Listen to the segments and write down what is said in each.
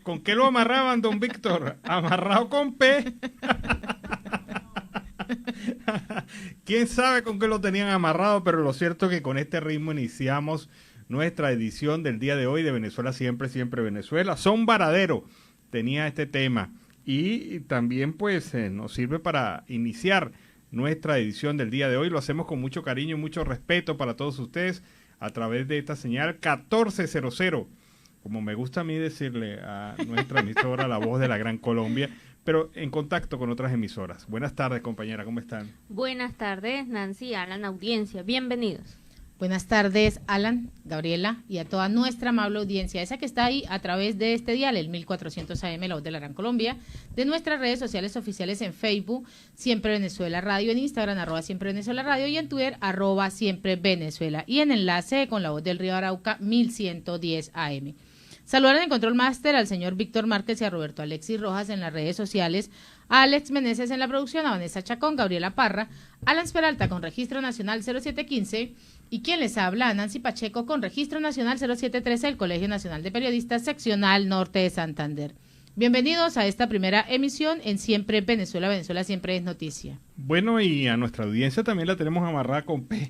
¿Con qué lo amarraban, don Víctor? Amarrado con P. ¿Quién sabe con qué lo tenían amarrado? Pero lo cierto es que con este ritmo iniciamos nuestra edición del día de hoy de Venezuela Siempre, Siempre Venezuela. Son Varadero tenía este tema y también pues nos sirve para iniciar nuestra edición del día de hoy. Lo hacemos con mucho cariño y mucho respeto para todos ustedes a través de esta señal 1400, como me gusta a mí decirle a nuestra emisora La Voz de la Gran Colombia, pero en contacto con otras emisoras. Buenas tardes, compañera, ¿cómo están? Buenas tardes, Nancy, Alan, audiencia, bienvenidos. Buenas tardes, Alan, Gabriela y a toda nuestra amable audiencia, esa que está ahí a través de este dial, el 1400 AM, La Voz de la Gran Colombia, de nuestras redes sociales oficiales en Facebook, Siempre Venezuela Radio, en Instagram, @Siempre Venezuela Radio, y en Twitter, @Siempre Venezuela, y en enlace con La Voz del Río Arauca, 1110 AM. Saludar en el Control Master al señor Víctor Márquez y a Roberto Alexis Rojas en las redes sociales, a Alex Meneses en la producción, a Vanessa Chacón, Gabriela Parra, Alan Peralta con Registro Nacional 0715, y quien les habla, a Nancy Pacheco con Registro Nacional 0713 del Colegio Nacional de Periodistas, Seccional Norte de Santander. Bienvenidos a esta primera emisión en Siempre Venezuela, Venezuela Siempre es Noticia. Bueno, y a nuestra audiencia también la tenemos amarrada con P.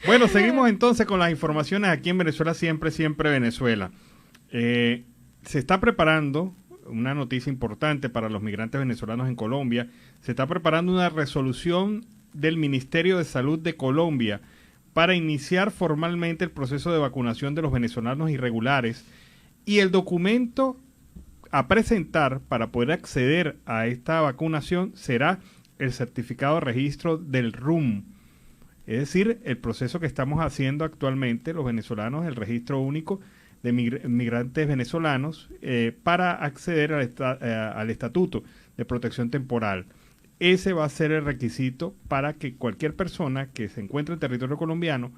Bueno, seguimos entonces con las informaciones aquí en Venezuela Siempre, Siempre Venezuela. Se está preparando una noticia importante para los migrantes venezolanos en Colombia. Se está preparando una resolución del Ministerio de Salud de Colombia para iniciar formalmente el proceso de vacunación de los venezolanos irregulares, y el documento a presentar para poder acceder a esta vacunación será el certificado de registro del RUM. Es decir, el proceso que estamos haciendo actualmente los venezolanos, el registro único de migrantes venezolanos para acceder al estatuto de protección temporal. Ese va a ser el requisito para que cualquier persona que se encuentre en territorio colombiano,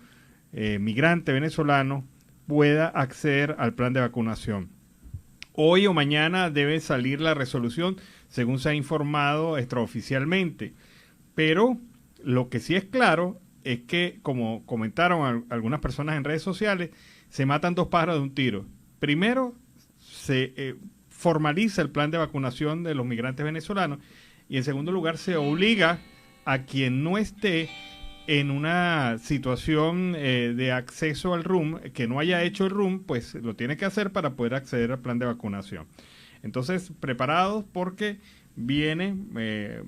migrante venezolano, pueda acceder al plan de vacunación. Hoy o mañana debe salir la resolución, según se ha informado extraoficialmente. Pero lo que sí es claro es que, como comentaron algunas personas en redes sociales, se matan dos pájaros de un tiro. Primero, se formaliza el plan de vacunación de los migrantes venezolanos, y en segundo lugar, se obliga a quien no esté en una situación de acceso al RUM, que no haya hecho el RUM, pues lo tiene que hacer para poder acceder al plan de vacunación. Entonces, preparados porque viene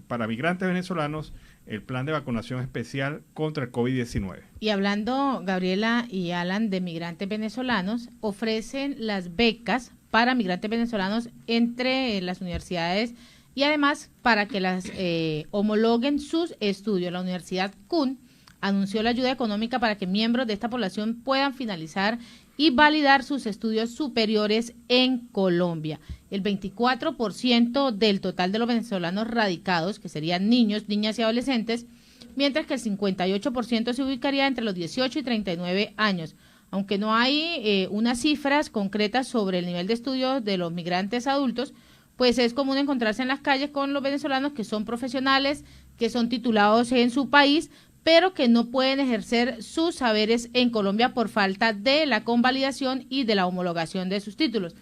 para migrantes venezolanos el plan de vacunación especial contra el COVID-19. Y hablando, Gabriela y Alan, de migrantes venezolanos, ofrecen las becas para migrantes venezolanos entre las universidades y además para que las homologuen sus estudios. La Universidad CUN anunció la ayuda económica para que miembros de esta población puedan finalizar y validar sus estudios superiores en Colombia. El 24% del total de los venezolanos radicados, que serían niños, niñas y adolescentes, mientras que el 58% se ubicaría entre los 18 y 39 años. Aunque no hay unas cifras concretas sobre el nivel de estudio de los migrantes adultos, pues es común encontrarse en las calles con los venezolanos que son profesionales, que son titulados en su país, pero que no pueden ejercer sus saberes en Colombia por falta de la convalidación y de la homologación de sus títulos.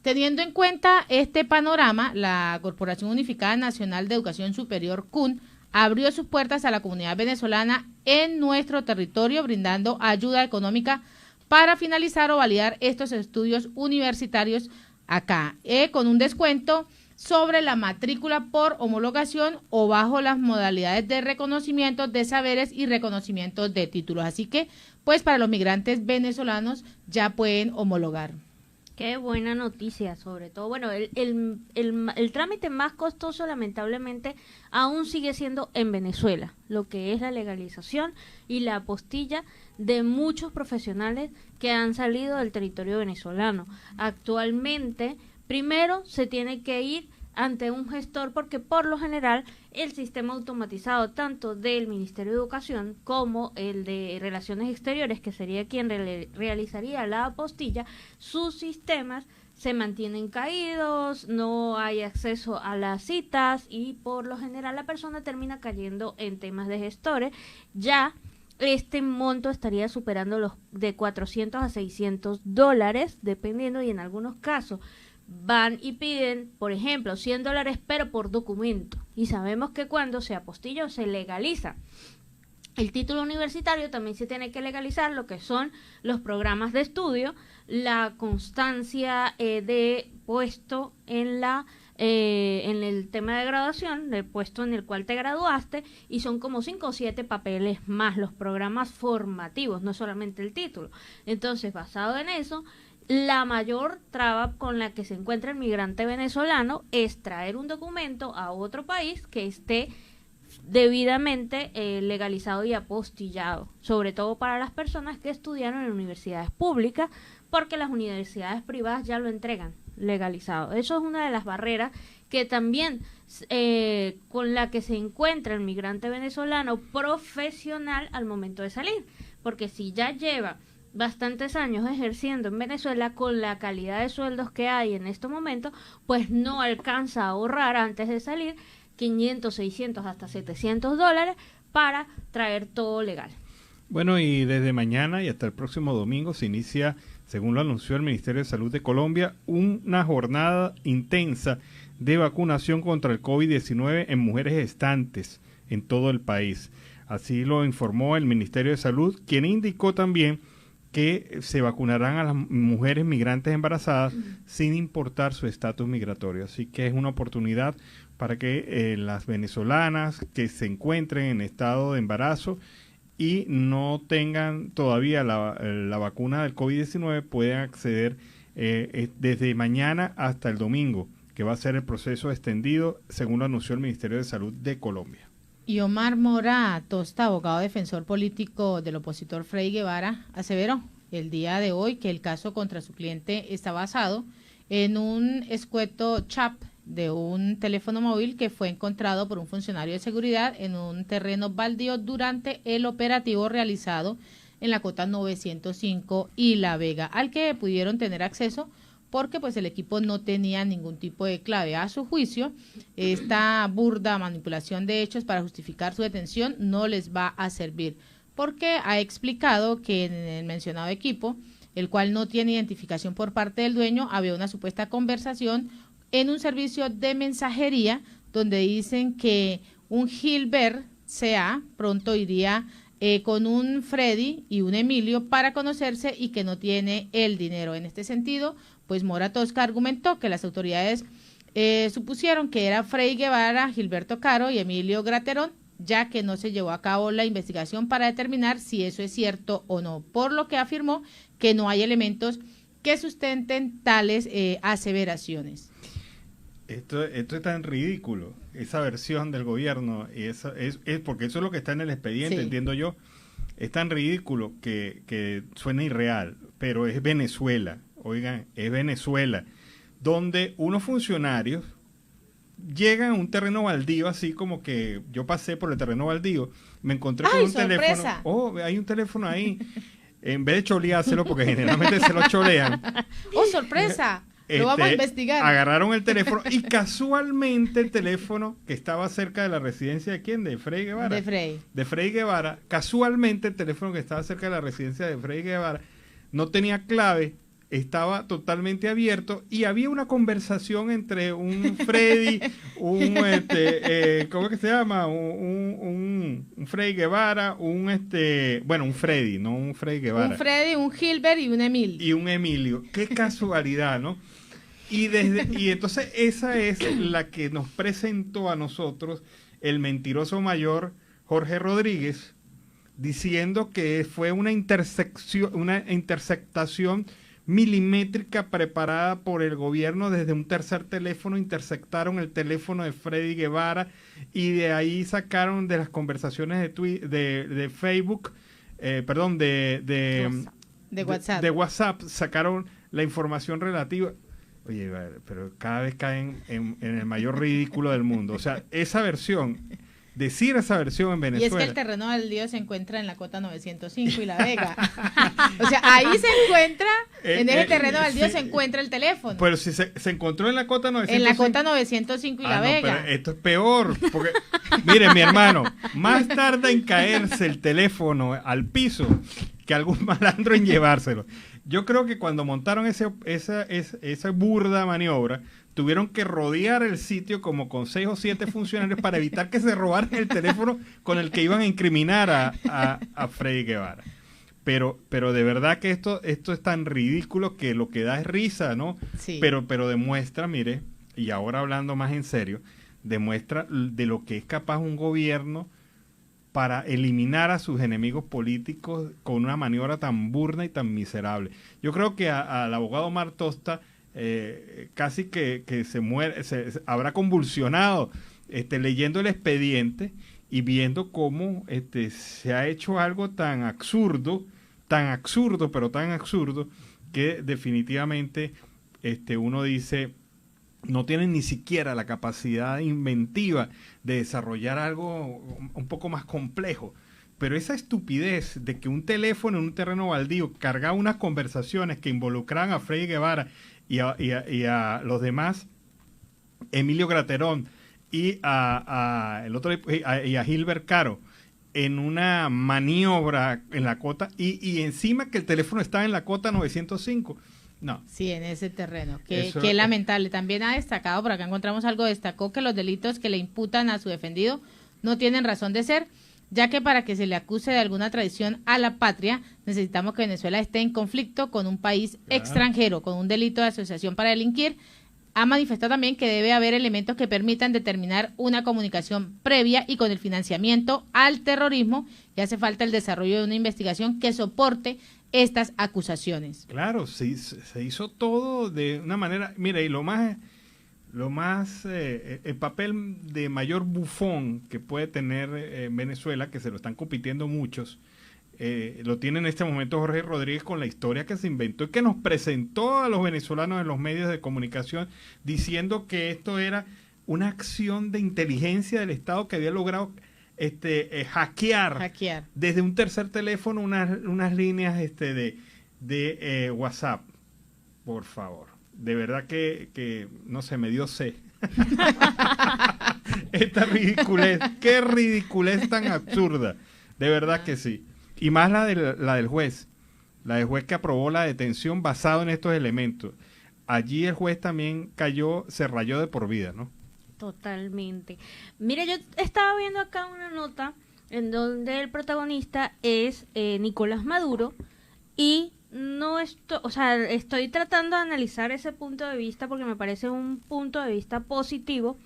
Teniendo en cuenta este panorama, la Corporación Unificada Nacional de Educación Superior, CUN, abrió sus puertas a la comunidad venezolana en nuestro territorio, brindando ayuda económica para finalizar o validar estos estudios universitarios acá, con un descuento sobre la matrícula por homologación o bajo las modalidades de reconocimiento de saberes y reconocimiento de títulos. Así que, pues para los migrantes venezolanos ya pueden homologar. Qué buena noticia, sobre todo. Bueno, el trámite más costoso, lamentablemente, aún sigue siendo en Venezuela, lo que es la legalización y la apostilla de muchos profesionales que han salido del territorio venezolano. Actualmente, primero se tiene que ir ante un gestor, porque por lo general el sistema automatizado tanto del Ministerio de Educación como el de Relaciones Exteriores, que sería quien realizaría la apostilla, sus sistemas se mantienen caídos, no hay acceso a las citas y por lo general la persona termina cayendo en temas de gestores. Ya este monto estaría superando los de $400 a $600, dependiendo, y en algunos casos van y piden, por ejemplo, $100, pero por documento. Y sabemos que cuando se apostilla o se legaliza el título universitario, también se tiene que legalizar lo que son los programas de estudio, la constancia de puesto en el tema de graduación, del puesto en el cual te graduaste, y son como 5 o 7 papeles más los programas formativos, no solamente el título. Entonces, basado en eso, la mayor traba con la que se encuentra el migrante venezolano es traer un documento a otro país que esté debidamente legalizado y apostillado, sobre todo para las personas que estudiaron en universidades públicas, porque las universidades privadas ya lo entregan legalizado. Eso es una de las barreras que también con la que se encuentra el migrante venezolano profesional al momento de salir, porque si ya lleva bastantes años ejerciendo en Venezuela con la calidad de sueldos que hay en estos momentos, pues no alcanza a ahorrar antes de salir 500, 600, hasta $700 para traer todo legal. Bueno, y desde mañana y hasta el próximo domingo se inicia, según lo anunció el Ministerio de Salud de Colombia, una jornada intensa de vacunación contra el COVID-19 en mujeres gestantes en todo el país. Así lo informó el Ministerio de Salud, quien indicó también que se vacunarán a las mujeres migrantes embarazadas sin importar su estatus migratorio. Así que es una oportunidad para que las venezolanas que se encuentren en estado de embarazo y no tengan todavía la vacuna del COVID-19 puedan acceder desde mañana hasta el domingo, que va a ser el proceso extendido, según lo anunció el Ministerio de Salud de Colombia. Y Omar Mora Tosta, abogado defensor político del opositor Freddy Guevara, aseveró el día de hoy que el caso contra su cliente está basado en un escueto chat de un teléfono móvil que fue encontrado por un funcionario de seguridad en un terreno baldío durante el operativo realizado en la Cota 905 y La Vega, al que pudieron tener acceso porque pues el equipo no tenía ningún tipo de clave. A su juicio, esta burda manipulación de hechos para justificar su detención no les va a servir, porque ha explicado que en el mencionado equipo, el cual no tiene identificación por parte del dueño, había una supuesta conversación en un servicio de mensajería donde dicen que un Gilbert C.A. pronto iría con un Freddy y un Emilio para conocerse y que no tiene el dinero. En este sentido, pues Mora Tosca argumentó que las autoridades supusieron que era Freddy Guevara, Gilberto Caro y Emilio Graterón, ya que no se llevó a cabo la investigación para determinar si eso es cierto o no, por lo que afirmó que no hay elementos que sustenten tales aseveraciones. Esto es tan ridículo, esa versión del gobierno, y es porque eso es lo que está en el expediente, sí. Entiendo yo, es tan ridículo que suena irreal, pero es Venezuela, oigan, es Venezuela, donde unos funcionarios llegan a un terreno baldío, así como que yo pasé por el terreno baldío, me encontré con un sorpresa. teléfono, hay un teléfono ahí, en vez de choleárselo, porque generalmente se lo cholean. ¡Oh, sorpresa! Lo vamos a investigar. Agarraron el teléfono y casualmente el teléfono que estaba cerca de la residencia de ¿quién? De Freddy Guevara. De Freddy Guevara. Casualmente el teléfono que estaba cerca de la residencia de Freddy Guevara no tenía clave, estaba totalmente abierto y había una conversación entre un Freddy, ¿cómo es que se llama? Un Freddy Guevara, un Freddy, no un Freddy Guevara. Un Freddy, un Gilbert y un Emilio. Y un Emilio. Qué casualidad, ¿no? Y entonces esa es la que nos presentó a nosotros el mentiroso mayor Jorge Rodríguez, diciendo que fue una interceptación milimétrica preparada por el gobierno. Desde un tercer teléfono interceptaron el teléfono de Freddy Guevara y de ahí sacaron de las conversaciones de Facebook, de WhatsApp, sacaron la información relativa. Oye, pero cada vez caen en el mayor ridículo del mundo. O sea, decir esa versión en Venezuela. Y es que el terreno baldío se encuentra en la Cota 905 y La Vega. O sea, ahí se encuentra En ese terreno baldío se encuentra el teléfono. Pero si se encontró en la cota 905. En la cota 905 y La Vega. Pero esto es peor. Porque, mire, mi hermano, más tarda en caerse el teléfono al piso que algún malandro en llevárselo. Yo creo que cuando montaron esa burda maniobra, tuvieron que rodear el sitio como con 6 o 7 funcionarios para evitar que se robaran el teléfono con el que iban a incriminar a Freddy Guevara. Pero de verdad que esto es tan ridículo que lo que da es risa, ¿no? Sí. Pero demuestra, mire, y ahora hablando más en serio, demuestra de lo que es capaz un gobierno para eliminar a sus enemigos políticos con una maniobra tan burda y tan miserable. Yo creo que al abogado Omar Tosta casi que se muere, se habrá convulsionado leyendo el expediente y viendo cómo se ha hecho algo tan absurdo, pero tan absurdo, que definitivamente uno dice, no tienen ni siquiera la capacidad inventiva de desarrollar algo un poco más complejo. Pero esa estupidez de que un teléfono en un terreno baldío cargaba unas conversaciones que involucraban a Freddy Guevara y a los demás, Emilio Graterón y a Gilbert Caro, en una maniobra en la cota, y encima que el teléfono estaba en la cota 905. No. Sí, en ese terreno. Qué lamentable. También ha destacado, por acá encontramos algo, destacó que los delitos que le imputan a su defendido no tienen razón de ser, ya que para que se le acuse de alguna traición a la patria, necesitamos que Venezuela esté en conflicto con un país extranjero, con un delito de asociación para delinquir. Ha manifestado también que debe haber elementos que permitan determinar una comunicación previa y con el financiamiento al terrorismo, y hace falta el desarrollo de una investigación que soporte estas acusaciones. Claro, sí, se hizo todo de una manera, mira, y el papel de mayor bufón que puede tener Venezuela, que se lo están compitiendo muchos, lo tiene en este momento Jorge Rodríguez con la historia que se inventó y que nos presentó a los venezolanos en los medios de comunicación diciendo que esto era una acción de inteligencia del Estado que había logrado hackear desde un tercer teléfono unas líneas de WhatsApp. Por favor, de verdad que no sé, me dio sed. Esta ridiculez, qué ridiculez tan absurda, de verdad que sí. Y más la del juez que aprobó la detención basado en estos elementos. Allí el juez también se rayó de por vida, ¿no? Totalmente. Mira, yo estaba viendo acá una nota en donde el protagonista es Nicolás Maduro, y estoy tratando de analizar ese punto de vista porque me parece un punto de vista positivo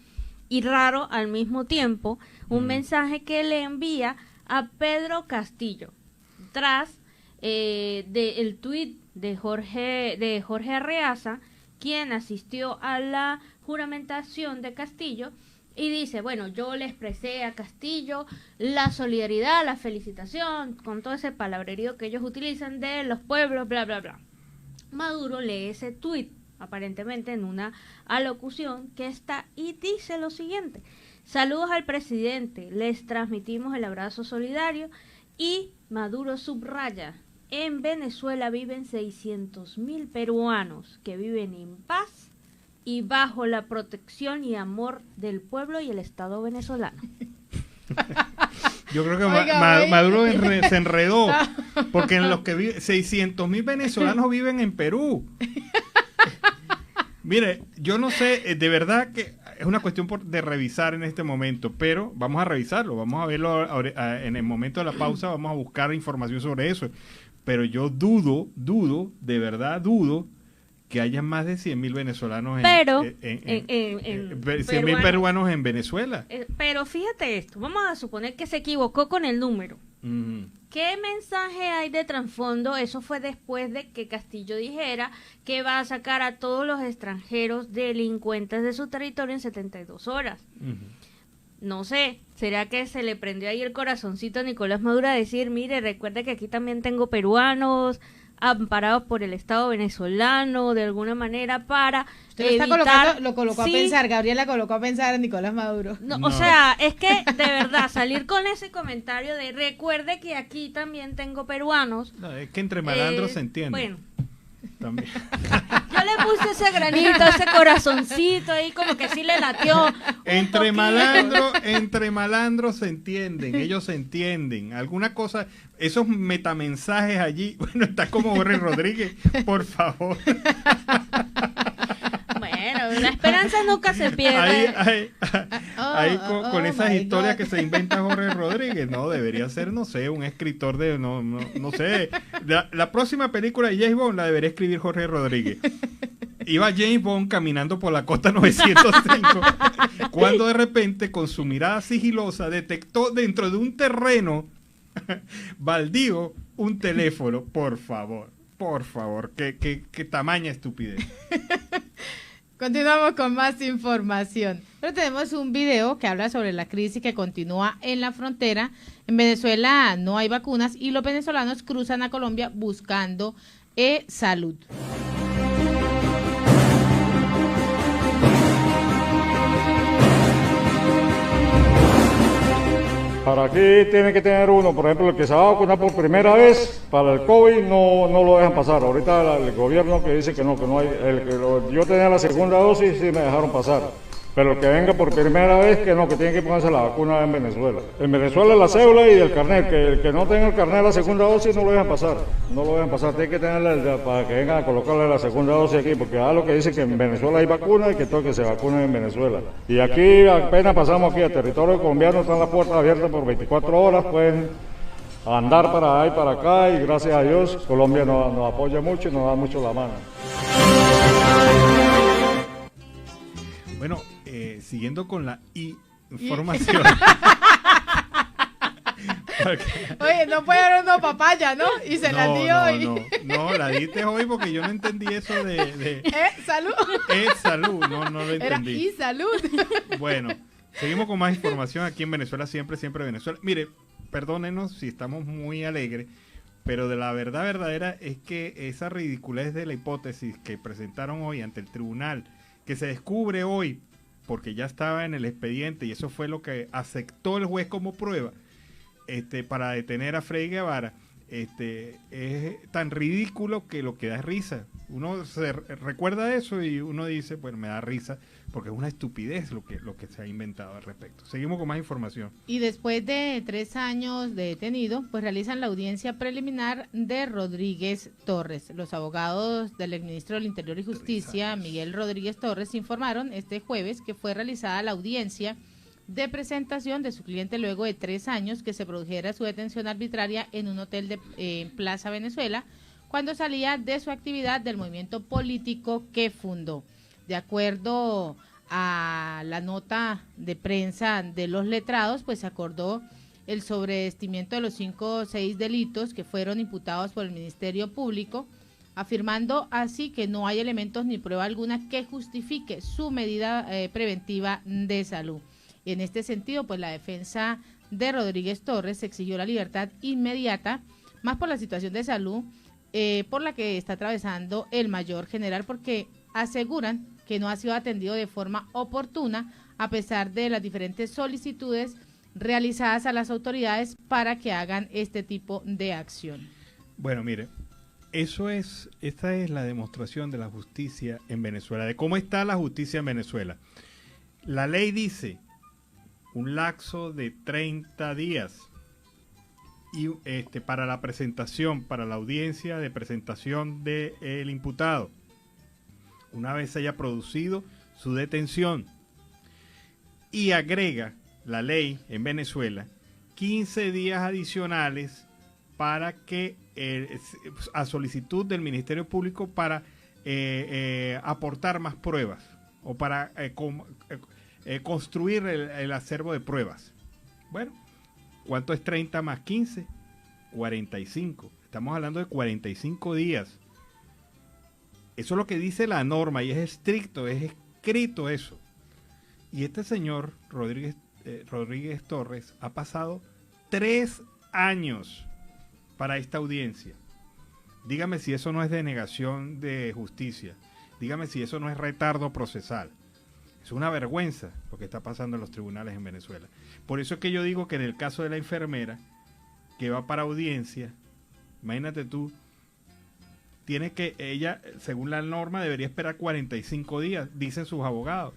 y raro al mismo tiempo. Un mensaje que le envía a Pedro Castillo tras el tuit de Jorge Arreaza, quien asistió a la juramentación de Castillo, y dice, bueno, yo le expresé a Castillo la solidaridad, la felicitación, con todo ese palabrerío que ellos utilizan de los pueblos, bla, bla, bla. Maduro lee ese tuit, aparentemente en una alocución que está, y dice lo siguiente: saludos al presidente, les transmitimos el abrazo solidario. Y Maduro subraya, en Venezuela viven 600.000 peruanos que viven en paz y bajo la protección y amor del pueblo y el Estado venezolano. Yo creo que Maduro se enredó, porque en los que 600.000 venezolanos viven en Perú. Mire, yo no sé, de verdad que es una cuestión de revisar en este momento, pero vamos a revisarlo, vamos a verlo en el momento de la pausa, vamos a buscar información sobre eso. Pero yo dudo, de verdad dudo que haya más de 100.000 venezolanos 100.000 peruanos en Venezuela. Pero fíjate esto, vamos a suponer que se equivocó con el número. ¿Qué mensaje hay de trasfondo? Eso fue después de que Castillo dijera que va a sacar a todos los extranjeros delincuentes de su territorio en 72 horas. No sé, ¿será que se le prendió ahí el corazoncito a Nicolás Maduro a decir, mire, recuerde que aquí también tengo peruanos amparados por el Estado venezolano, de alguna manera, para evitar... Lo colocó a pensar, Gabriela colocó a pensar a Nicolás Maduro. No. O sea, es que, de verdad, salir con ese comentario de recuerde que aquí también tengo peruanos... No, es que entre malandros se entiende. Bueno, También. Yo le puse ese granito, ese corazoncito ahí, como que sí le latió. Entre malandros se entienden, ellos se entienden. Alguna cosa, esos metamensajes allí, bueno, está como Jorge Rodríguez, por favor. Bueno, la esperanza nunca se pierde. Ahí con esas my historias God. que se inventa Jorge Rodríguez, no, debería ser, no sé, un escritor de, no sé. La próxima película de James Bond la debería escribir Jorge Rodríguez. Iba James Bond caminando por la costa 905 cuando de repente con su mirada sigilosa detectó dentro de un terreno baldío un teléfono. Por favor, qué tamaña estupidez. Continuamos con más información. Pero tenemos un video que habla sobre la crisis que continúa en la frontera. En Venezuela no hay vacunas y los venezolanos cruzan a Colombia buscando salud. Para aquí tiene que tener uno, por ejemplo, el que se va a vacunar por primera vez para el COVID no lo dejan pasar. Ahorita el gobierno que dice que no hay, yo tenía la segunda dosis y sí me dejaron pasar. Pero el que venga por primera vez que no, que tiene que ponerse la vacuna en Venezuela. En Venezuela la cédula y el carnet, que el que no tenga el carnet de la segunda dosis no lo dejan pasar. No lo dejan pasar, tiene que tenerla para que vengan a colocarle la segunda dosis aquí, porque es lo que dice que en Venezuela hay vacuna y que todos que se vacunen en Venezuela. Y aquí apenas pasamos aquí a territorio colombiano, están las puertas abiertas por 24 horas, pueden andar para allá y para acá y gracias a Dios Colombia nos apoya mucho y nos da mucho la mano. Bueno, siguiendo con la información. Oye, no puede haber una papaya, ¿no? Y se la dio hoy. No, la diste hoy porque yo no entendí eso de ¿Salud? salud, no lo Era entendí. y salud. Bueno, seguimos con más información aquí en Venezuela, siempre Venezuela. Mire, perdónenos si estamos muy alegres, pero de la verdad verdadera es que esa ridiculez de la hipótesis que presentaron hoy ante el tribunal, que se descubre hoy, porque ya estaba en el expediente y eso fue lo que aceptó el juez como prueba, para detener a Freddy Guevara, es tan ridículo que lo que da es risa. Uno se recuerda eso y uno dice, bueno, me da risa porque es una estupidez lo que se ha inventado al respecto. Seguimos con más información. Y después de 3 años de detenido, pues realizan la audiencia preliminar de Rodríguez Torres. Los abogados del exministro del Interior y Justicia, Miguel Rodríguez Torres, informaron este jueves que fue realizada la audiencia de presentación de su cliente luego de 3 años que se produjera su detención arbitraria en un hotel de Plaza Venezuela, cuando salía de su actividad del movimiento político que fundó. De acuerdo a la nota de prensa de los letrados, pues se acordó el sobreestimiento de los 5 o 6 delitos que fueron imputados por el Ministerio Público, afirmando así que no hay elementos ni prueba alguna que justifique su medida preventiva de salud. En este sentido, pues la defensa de Rodríguez Torres exigió la libertad inmediata, más por la situación de salud por la que está atravesando el mayor general, porque aseguran que no ha sido atendido de forma oportuna a pesar de las diferentes solicitudes realizadas a las autoridades para que hagan este tipo de acción. Bueno, mire, esta es la demostración de la justicia en Venezuela, de cómo está la justicia en Venezuela. La ley dice un lapso de 30 días y para la presentación, para la audiencia de presentación del imputado, una vez se haya producido su detención, y agrega la ley en Venezuela 15 días adicionales para que a solicitud del Ministerio Público para aportar más pruebas o para construir el acervo de pruebas. Bueno, ¿cuánto es 30 más 15? 45. Estamos hablando de 45 días. Eso es lo que dice la norma y es estricto, es escrito eso. Y este señor Rodríguez Torres ha pasado 3 años para esta audiencia. Dígame si eso no es denegación de justicia. Dígame si eso no es retardo procesal. Es una vergüenza lo que está pasando en los tribunales en Venezuela. Por eso es que yo digo que en el caso de la enfermera que va para audiencia, imagínate tú, ella, según la norma, debería esperar 45 días, dicen sus abogados.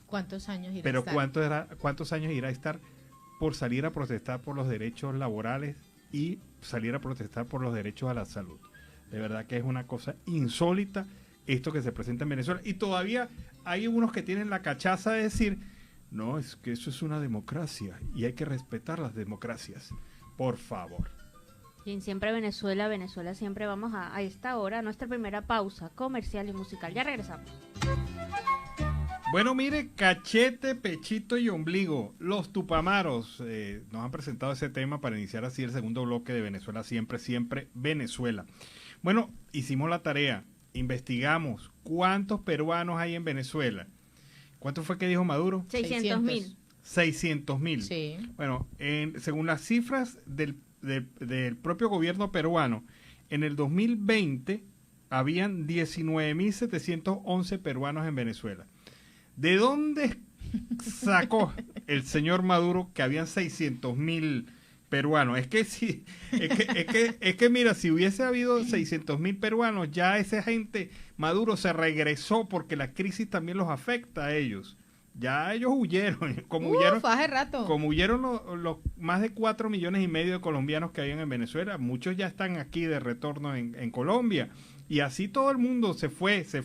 ¿Cuántos años irá Pero a estar? ¿cuántos años irá a estar por salir a protestar por los derechos laborales y salir a protestar por los derechos a la salud? De verdad que es una cosa insólita esto que se presenta en Venezuela. Y todavía hay unos que tienen la cachaza de decir, no, es que eso es una democracia y hay que respetar las democracias. Por favor. Y en Siempre Venezuela, Venezuela siempre, vamos a esta hora, a nuestra primera pausa comercial y musical. Ya regresamos. Bueno, mire, cachete, pechito y ombligo. Los tupamaros nos han presentado ese tema para iniciar así el segundo bloque de Venezuela siempre, siempre Venezuela. Bueno, hicimos la tarea, investigamos cuántos peruanos hay en Venezuela. ¿Cuánto fue que dijo Maduro? 600.000. 600.000. Sí. Bueno, según las cifras del propio gobierno peruano, en el 2020 habían 19.711 peruanos en Venezuela. ¿De dónde sacó el señor Maduro que habían 600.000 peruanos? Es que mira, si hubiese habido 600.000 peruanos, ya esa gente, Maduro se regresó porque la crisis también los afecta a ellos. Ya ellos huyeron, Hace rato. como huyeron los más de 4,5 millones de colombianos que habían en Venezuela. Muchos ya están aquí de retorno en Colombia. Y así todo el mundo se fue. Te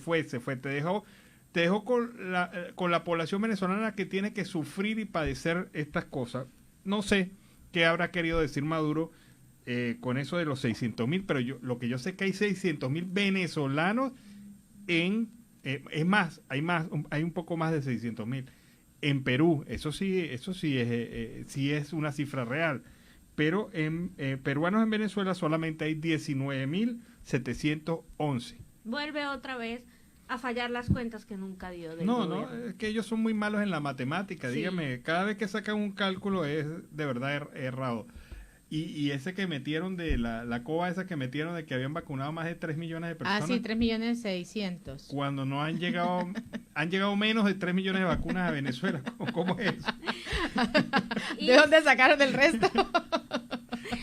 dejó con la población venezolana que tiene que sufrir y padecer estas cosas. No sé qué habrá querido decir Maduro con eso de los 600.000, pero lo que yo sé es que hay 600.000 venezolanos es más, hay un poco más de 600.000 en Perú. Eso sí es una cifra real. Pero en peruanos en Venezuela solamente hay 19.711. Vuelve otra vez a fallar las cuentas que nunca dio del No, gobierno. es que ellos son muy malos en la matemática, Sí. Dígame, cada vez que sacan un cálculo es de verdad errado. Y ese que metieron de la coba esa que metieron de que habían vacunado más de 3 millones de personas. Ah, sí, 3.600.000. Cuando no han llegado menos de 3 millones de vacunas a Venezuela. ¿Cómo es eso? Y ¿De dónde sacaron el resto?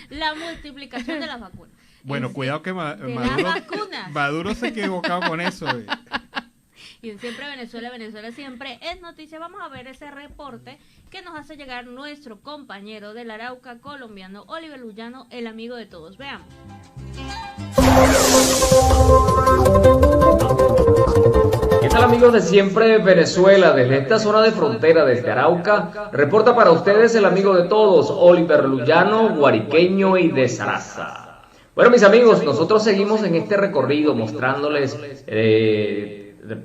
la multiplicación de las vacunas. Bueno, cuidado que de las vacunas. Maduro se ha equivocado con eso. Y en Siempre Venezuela, Venezuela siempre es noticia. Vamos a ver ese reporte que nos hace llegar nuestro compañero del Arauca colombiano, Oliver Lullano, el amigo de todos. Veamos. ¿Qué tal, amigos de Siempre Venezuela? Desde esta zona de frontera, desde Arauca, reporta para ustedes el amigo de todos, Oliver Lullano, guariqueño y de Saraza. Bueno, mis amigos, nosotros seguimos en este recorrido mostrándoles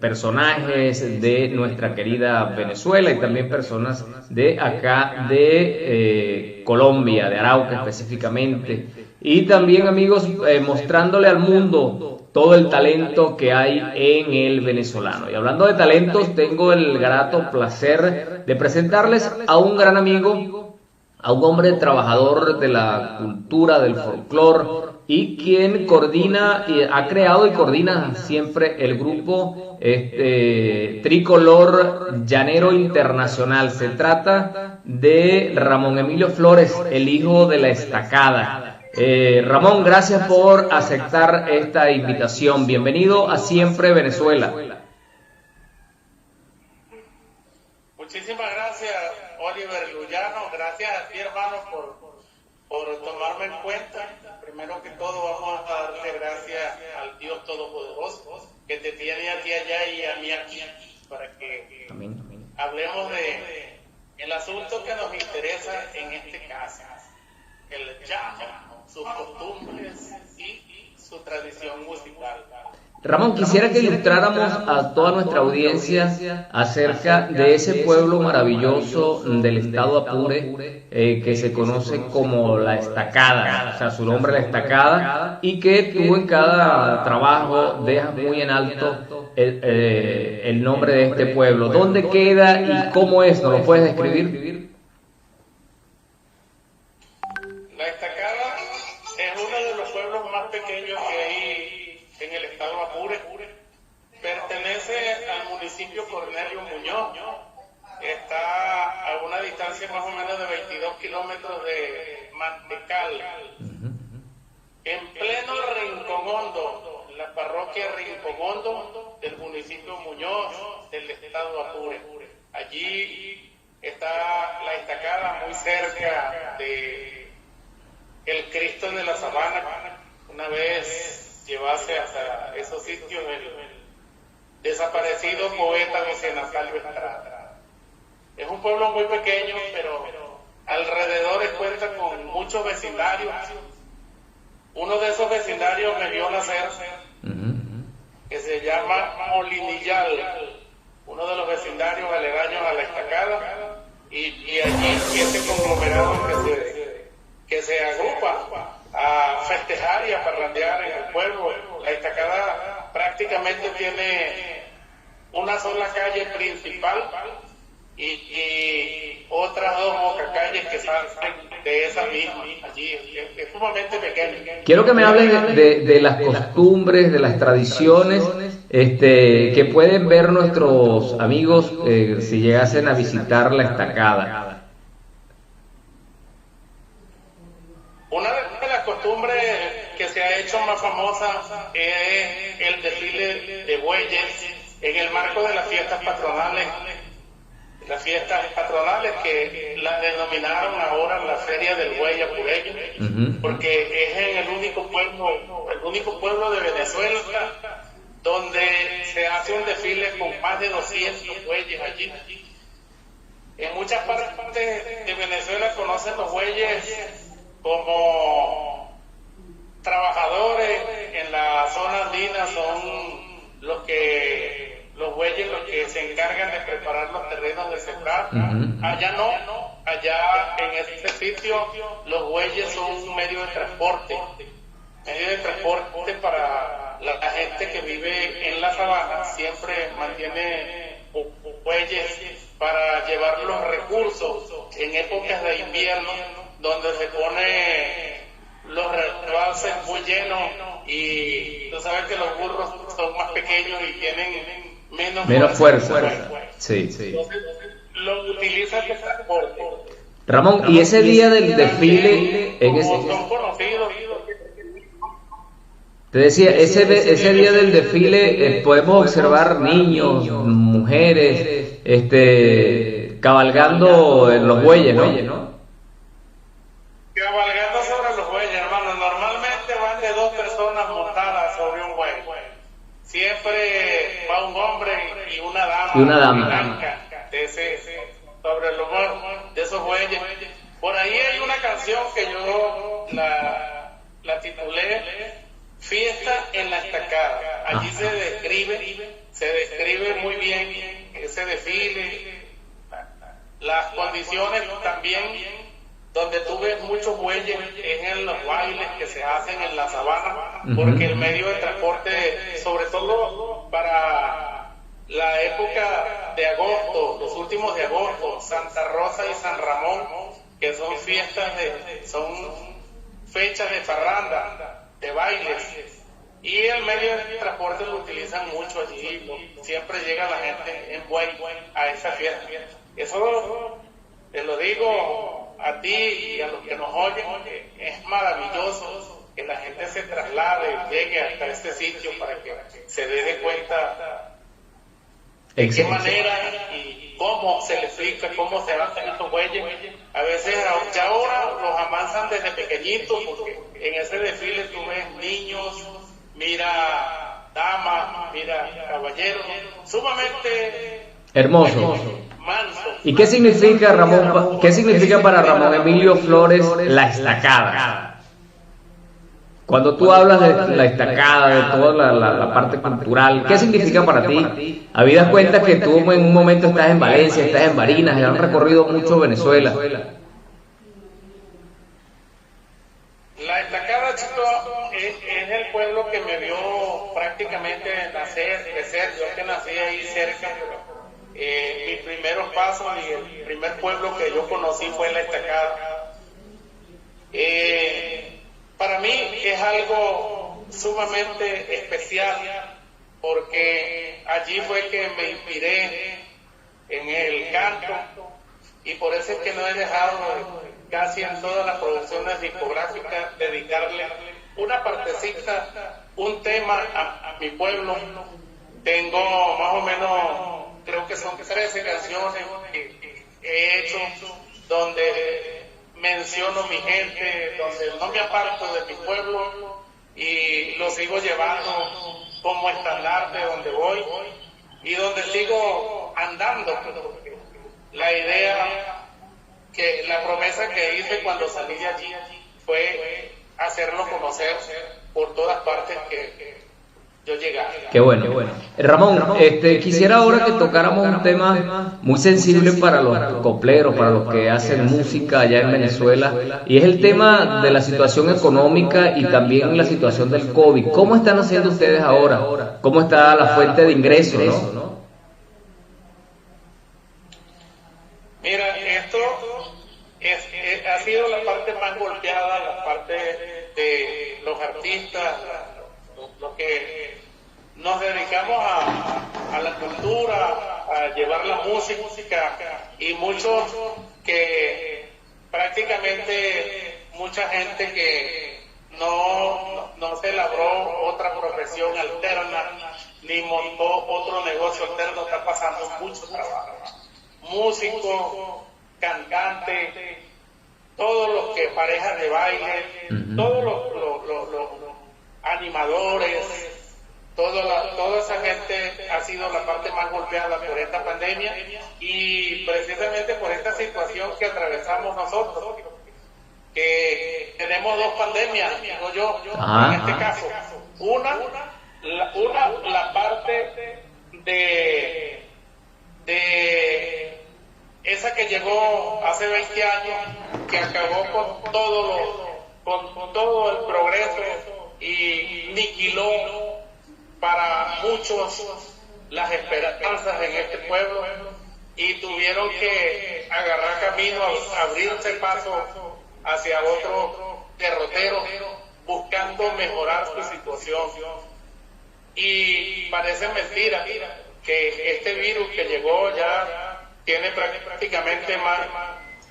personajes de nuestra querida Venezuela y también personas de acá de Colombia, de Arauca específicamente. Y también, amigos, mostrándole al mundo todo el talento que hay en el venezolano. Y hablando de talentos, tengo el grato placer de presentarles a un gran amigo, a un hombre trabajador de la cultura, del folclore, y quien coordina, ha creado y coordina siempre el grupo Tricolor Llanero Internacional. Se trata de Ramón Emilio Flores, el hijo de la estacada. Ramón, gracias por aceptar esta invitación. Bienvenido a Siempre Venezuela. Muchísimas gracias, Oliver Lullano. Gracias a ti, hermano, por tomarme en cuenta. Primero que todo, vamos a darle gracias al Dios Todopoderoso que te tiene a ti allá y a mí aquí, para que Amén. hablemos de el asunto que nos interesa en este caso, el llano, sus costumbres y su tradición musical. Ramón, quisiera que ilustráramos a toda nuestra audiencia acerca de ese pueblo maravilloso del estado Apure que se conoce como La Estacada, o sea, su nombre La Estacada, y que tú en cada trabajo dejas muy en alto el nombre de este pueblo. ¿Dónde queda y cómo es? ¿Nos lo puedes describir? La Estacada es uno de los pueblos más pequeños que hay en el estado Apure. Pertenece al municipio Cornelio Muñoz. Está a una distancia más o menos de 22 kilómetros de Mantecal. En pleno Rincón Hondo, la parroquia Rincomondo del municipio Muñoz del estado Apure. Allí está la estacada muy cerca de el Cristo de la Sabana. Una vez llevase hasta esos sitios el desaparecido poeta José Natalio Estrada. Es un pueblo muy pequeño, pero alrededor cuenta con muchos vecindarios. Uno de esos vecindarios me vio nacer, que se llama Molinillal, uno de los vecindarios aledaños a la estacada, y allí este conglomerado que se agrupa a festejar y a parrandear en el pueblo. La estacada prácticamente tiene una sola calle principal y otras dos bocacalles que salen de esa misma. Allí es sumamente pequeño. Quiero que me hablen de las costumbres, de las tradiciones que pueden ver nuestros amigos si llegasen a visitar la estacada. Una de las costumbres que se ha hecho más famosa es el desfile de bueyes en el marco de las fiestas patronales. Las fiestas patronales que las denominaron ahora la Feria del Buey Apureño, porque es en el único pueblo de Venezuela donde se hace un desfile con más de 200 bueyes allí. En muchas partes de Venezuela conocen los bueyes como trabajadores. En la zona andina son los bueyes los que se encargan de preparar los terrenos de sembrar. Allá no, allá en este sitio los bueyes son un medio de transporte para la gente que vive en la sabana. Siempre mantiene bueyes para llevar los recursos en épocas de invierno, donde se pone los rebalses muy llenos, y tú sabes que los burros son más pequeños y tienen menos fuerza. Sí. Entonces lo utilizan de transporte. Ramón, y ese día del desfile, son conocidos. Te decía, ese día del desfile podemos observar niños, mujeres, cabalgando en los bueyes, ¿no? Cabalgando sobre los bueyes, hermano. Normalmente van de 2 personas montadas sobre un buey. Siempre va un hombre y una dama. Blanca, sobre el lomo de esos bueyes. Por ahí hay una canción que yo la titulé Fiesta en la Estacada. Allí se describe muy bien ese desfile, las condiciones también. Donde tú ves muchos bueyes es en los bailes que se hacen en la sabana, porque el medio de transporte, sobre todo para la época de agosto, los últimos de agosto, Santa Rosa y San Ramón, que son son fechas de farranda, de bailes, y el medio de transporte lo utilizan mucho allí. Siempre llega la gente en buey a esa fiesta. Eso te lo digo a ti y a los que nos oyen, es maravilloso que la gente se traslade, llegue hasta este sitio para que se dé cuenta de qué manera y cómo se le explica, cómo se hacen estos bueyes. A veces ya ahora los amansan desde pequeñitos, porque en ese desfile tú ves niños, mira damas, mira caballeros, sumamente hermoso. ¿Y qué significa, Ramón? ¿Qué significa para Ramón Emilio Flores la estacada? Cuando tú hablas de la estacada, de toda la parte cultural, ¿qué significa para ti? Habidas cuenta que tú en un momento estás en Valencia, estás en Barinas, has recorrido mucho Venezuela. La estacada, chico, es el pueblo que me vio prácticamente nacer, crecer. Yo que nací ahí cerca. Mis primeros pasos y el primer pueblo que yo conocí fue la estacada. Para mí es algo sumamente especial, porque allí fue que me inspiré en el canto, y por eso es que no he dejado casi en todas las producciones discográficas dedicarle una partecita un tema a mi pueblo. Tengo más o menos, creo que son 13 canciones que he hecho donde menciono mi gente, donde no me aparto de mi pueblo y lo sigo llevando como estandarte donde voy y donde sigo andando. La idea, que la promesa que hice cuando salí de allí fue hacerlo conocer por todas partes que yo llegara. Qué bueno. Ramón, quisiera ahora que tocáramos un tema muy sensible para los copleros, para los que hacen música allá en Venezuela, y es el tema de la situación económica y también la situación del COVID. ¿Cómo están haciendo ustedes ahora? ¿Cómo está la fuente de ingresos, no? Mira, esto ha sido la parte más golpeada, la parte de los artistas, los que nos dedicamos a la cultura, a llevar la música, y muchos que prácticamente mucha gente que no se labró otra profesión alterna ni montó otro negocio alterno, está pasando mucho trabajo. Músicos, cantantes, todos los que parejas de baile, todos los animadores, toda esa gente ha sido la parte más golpeada por esta pandemia y precisamente por esta situación que atravesamos nosotros, que tenemos dos pandemias, digo yo, en este caso. Una, la parte de esa que llegó hace 20 años, que acabó con todo el progreso y aniquiló para muchos las esperanzas en este pueblo y tuvieron que agarrar camino, abrirse paso hacia otro derrotero buscando mejorar su situación. Y parece mentira que este virus que llegó ya tiene prácticamente más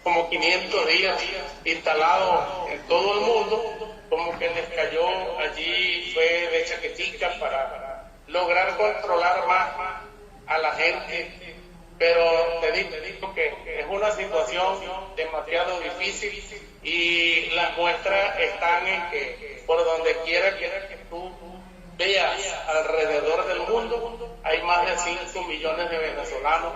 como 500 días instalado en todo el mundo, como que les cayó allí, fue de chaquetica para lograr controlar más a la gente. Pero te digo que es una situación demasiado difícil y las muestras están en que por donde quiera que tú veas alrededor del mundo hay más de 5 millones de venezolanos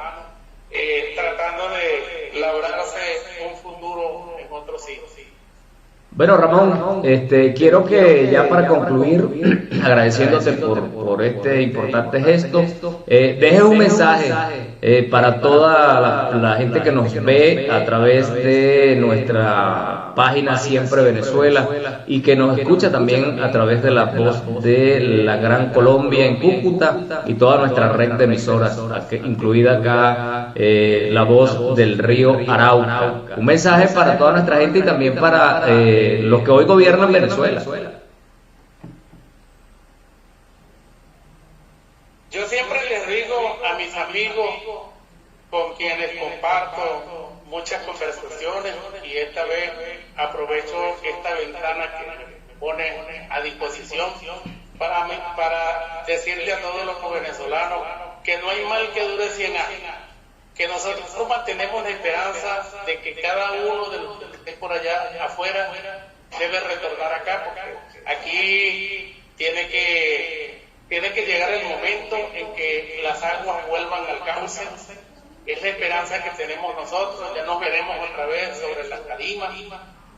tratando de labrarse un futuro en otro sitio. Bueno, Ramón, quiero que ya para concluir, agradeciéndote por este importante gesto, dejes un mensaje para toda la gente que nos ve a través de nuestra página Siempre Venezuela y que nos escucha también a través de la voz de la Gran Colombia en Cúcuta y toda nuestra red de emisoras, incluida acá la voz del río Arauca. Un mensaje para toda nuestra gente y también para los que hoy gobiernan Venezuela. Yo siempre les digo a mis amigos con quienes comparto muchas conversaciones y esta vez aprovecho esta ventana que me pone a disposición para decirle a todos los venezolanos que no hay mal que dure 100 años, que nosotros mantenemos la esperanza de que cada uno de los que esté por allá afuera debe retornar acá, porque aquí tiene que llegar el momento en que las aguas vuelvan al cauce. Es la esperanza que tenemos nosotros, ya nos veremos otra vez sobre las tarimas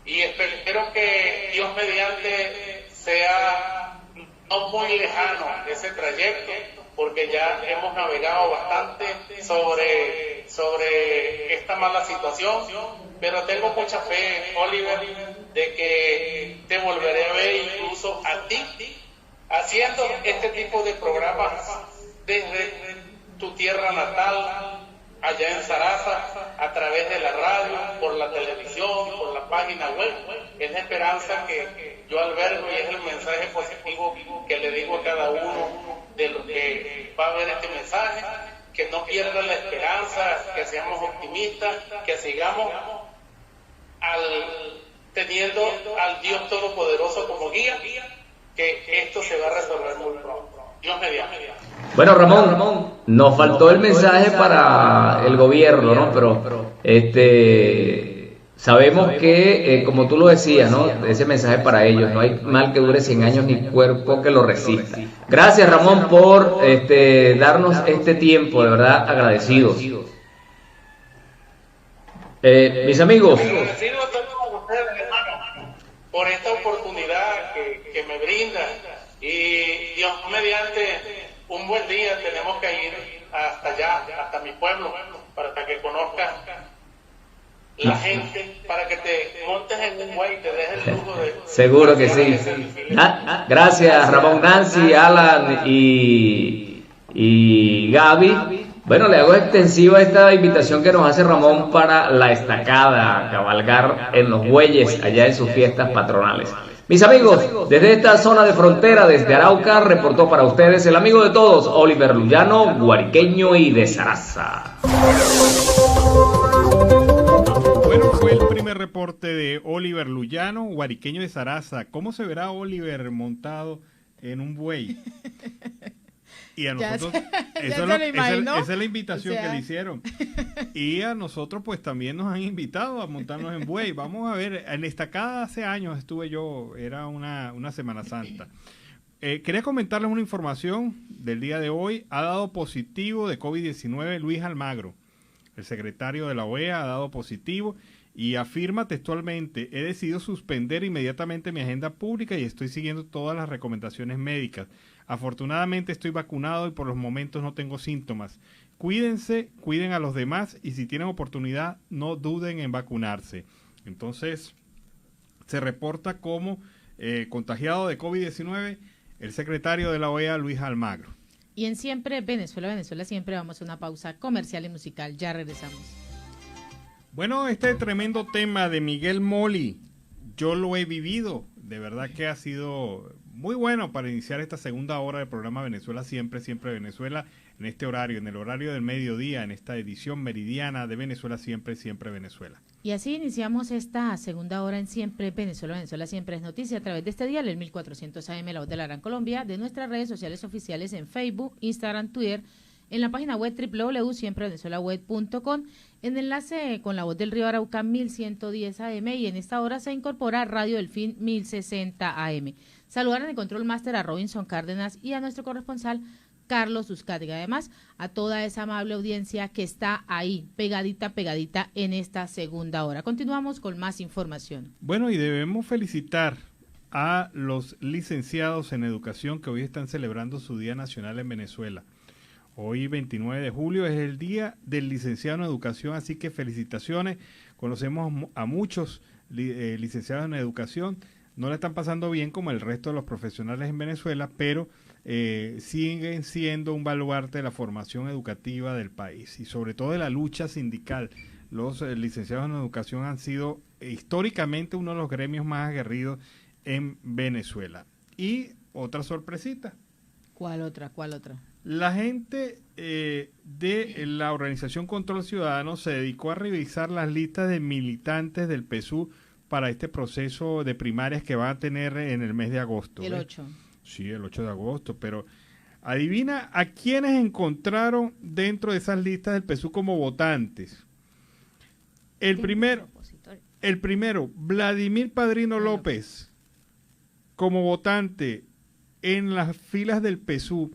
y espero que Dios mediante sea no muy lejano ese trayecto, porque ya hemos navegado bastante sobre esta mala situación, pero tengo mucha fe, Oliver, de que te volveré a ver incluso a ti haciendo este tipo de programas desde tu tierra natal, allá en Saraza, a través de la radio, por la televisión, por la página web. Es la esperanza que yo albergo y es el mensaje positivo que le digo a cada uno de los que va a ver este mensaje, que no pierdan la esperanza, que seamos optimistas, que sigamos teniendo al Dios Todopoderoso como guía que esto se va a resolver muy pronto. Dios mediante. Bueno, Ramón, nos faltó el mensaje para el gobierno, ¿no? Pero sabemos que, como tú lo decías, ¿no? Ese mensaje para ellos, no hay mal que dure 100 años ni cuerpo que lo resista. Gracias, Ramón, por darnos este tiempo, de verdad agradecidos. Mis amigos. Agradecido a todos ustedes, hermano, por esta oportunidad que me brindan. Y Dios mediante, un buen día tenemos que ir hasta allá, hasta mi pueblo, para que conozcan la gente, para que te montes en un buey y te dejes el lujo de... Seguro que sí. Gracias, Ramón, Nancy, Alan y Gaby. Bueno, le hago extensiva esta invitación que nos hace Ramón para la estacada, cabalgar en los bueyes allá en sus fiestas patronales. Mis amigos, desde esta zona de frontera, desde Arauca, reportó para ustedes el amigo de todos, Oliver Luyano, guariqueño y de Zaraza. Bueno, fue el primer reporte de Oliver Luyano, guariqueño de Zaraza. ¿Cómo se verá Oliver montado en un buey? Y a nosotros, esa es la invitación que le hicieron. Y a nosotros pues también nos han invitado a montarnos en buey. Vamos a ver, en estacada hace años estuve yo, era una Semana Santa. Quería comentarles una información del día de hoy. Ha dado positivo de COVID-19 Luis Almagro, el secretario de la OEA, ha dado positivo y afirma textualmente: he decidido suspender inmediatamente mi agenda pública y estoy siguiendo todas las recomendaciones médicas. Afortunadamente estoy vacunado y por los momentos no tengo síntomas. Cuídense, cuiden a los demás y si tienen oportunidad no duden en vacunarse. Entonces se reporta como contagiado de COVID-19 el secretario de la OEA, Luis Almagro. Y en Siempre Venezuela, siempre vamos a una pausa comercial y musical. Ya regresamos. Bueno, este tremendo tema de Miguel Moli, yo lo he vivido. De verdad que ha sido muy bueno para iniciar esta segunda hora del programa Venezuela Siempre, Siempre Venezuela, en este horario, en el horario del mediodía, en esta edición meridiana de Venezuela Siempre, Siempre Venezuela. Y así iniciamos esta segunda hora en Siempre Venezuela, Venezuela Siempre es noticia, a través de este dial, el 1400 AM, La Voz de la Gran Colombia, de nuestras redes sociales oficiales en Facebook, Instagram, Twitter, en la página web www.siemprevenezuelaweb.com, en enlace con La Voz del Río Arauca 1110 AM y en esta hora se incorpora Radio Delfín 1060 AM. Saludar en el control máster a Robinson Cárdenas y a nuestro corresponsal Carlos Uzcategui. Además, a toda esa amable audiencia que está ahí, pegadita en esta segunda hora. Continuamos con más información. Bueno, y debemos felicitar a los licenciados en educación que hoy están celebrando su Día Nacional en Venezuela. Hoy, 29 de julio, es el Día del Licenciado en Educación, así que felicitaciones. Conocemos a muchos licenciados en educación. No la están pasando bien como el resto de los profesionales en Venezuela, pero siguen siendo un baluarte de la formación educativa del país y sobre todo de la lucha sindical. Los licenciados en educación han sido históricamente uno de los gremios más aguerridos en Venezuela. Y otra sorpresita. ¿Cuál otra? La gente de la organización Control Ciudadano se dedicó a revisar las listas de militantes del PSUV para este proceso de primarias que va a tener en el mes de agosto. El 8. Sí, el 8 de agosto, pero adivina a quiénes encontraron dentro de esas listas del PSUV como votantes. El primero, Vladimir Padrino López, como votante en las filas del PSUV.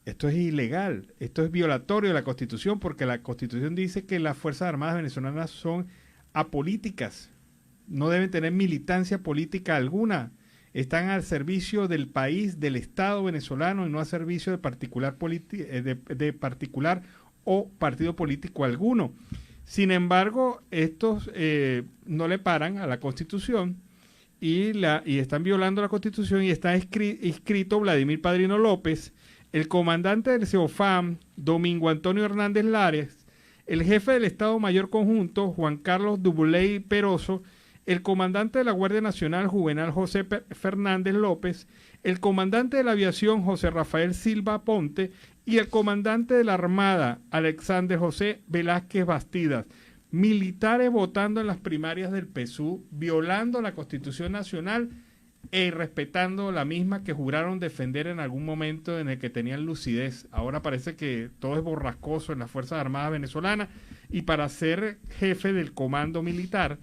Esto es ilegal, esto es violatorio de la Constitución, porque la Constitución dice que las Fuerzas Armadas venezolanas son apolíticas, no deben tener militancia política alguna, están al servicio del país, del Estado venezolano y no al servicio de particular o partido político alguno. Sin embargo, estos no le paran a la Constitución y están violando la Constitución y está inscrito Vladimir Padrino López, el comandante del CEOFAM, Domingo Antonio Hernández Lares, el jefe del Estado Mayor Conjunto, Juan Carlos Dubuley Peroso, el comandante de la Guardia Nacional, Juvenal José Fernández López, el comandante de la Aviación, José Rafael Silva Ponte, y el comandante de la Armada, Alexander José Velázquez Bastidas, militares votando en las primarias del PSUV, violando la Constitución Nacional e irrespetando la misma que juraron defender en algún momento en el que tenían lucidez. Ahora parece que todo es borrascoso en las Fuerzas Armadas venezolanas, y para ser jefe del comando militar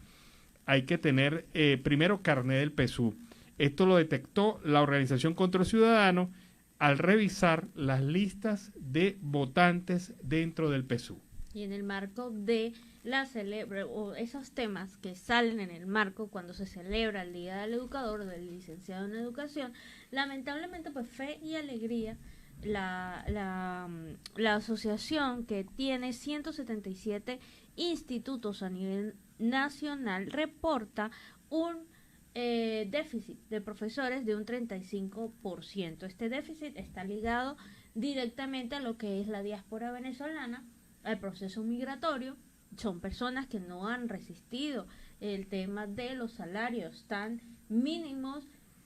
hay que tener primero carné del PSU. Esto lo detectó la Organización Contra el Ciudadano al revisar las listas de votantes dentro del PSU. Y en el marco de o esos temas que salen en el marco cuando se celebra el Día del Educador, del licenciado en Educación, lamentablemente pues Fe y Alegría, la asociación que tiene 177 institutos a nivel nacional, reporta un déficit de profesores de un 35%. Este déficit está ligado directamente a lo que es la diáspora venezolana, al proceso migratorio. Son personas que no han resistido el tema de los salarios tan mínimos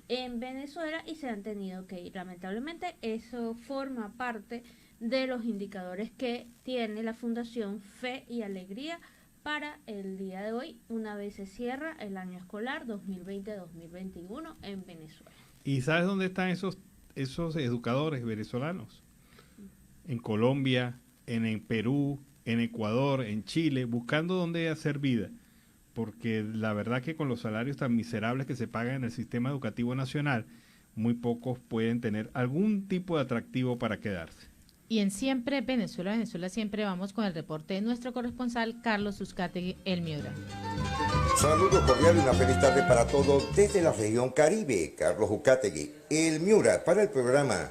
en Venezuela y se han tenido que ir. Lamentablemente eso forma parte de los indicadores que tiene la Fundación Fe y Alegría para el día de hoy, una vez se cierra el año escolar 2020-2021 en Venezuela. ¿Y sabes dónde están esos educadores venezolanos? En Colombia, en Perú, en Ecuador, en Chile, buscando dónde hacer vida, porque la verdad que con los salarios tan miserables que se pagan en el sistema educativo nacional, muy pocos pueden tener algún tipo de atractivo para quedarse. Y en Siempre Venezuela, Venezuela Siempre, vamos con el reporte de nuestro corresponsal Carlos Uzcategui, El Miura. Saludos cordiales y una feliz tarde para todos desde la región Caribe. Carlos Uzcategui, El Miura, para el programa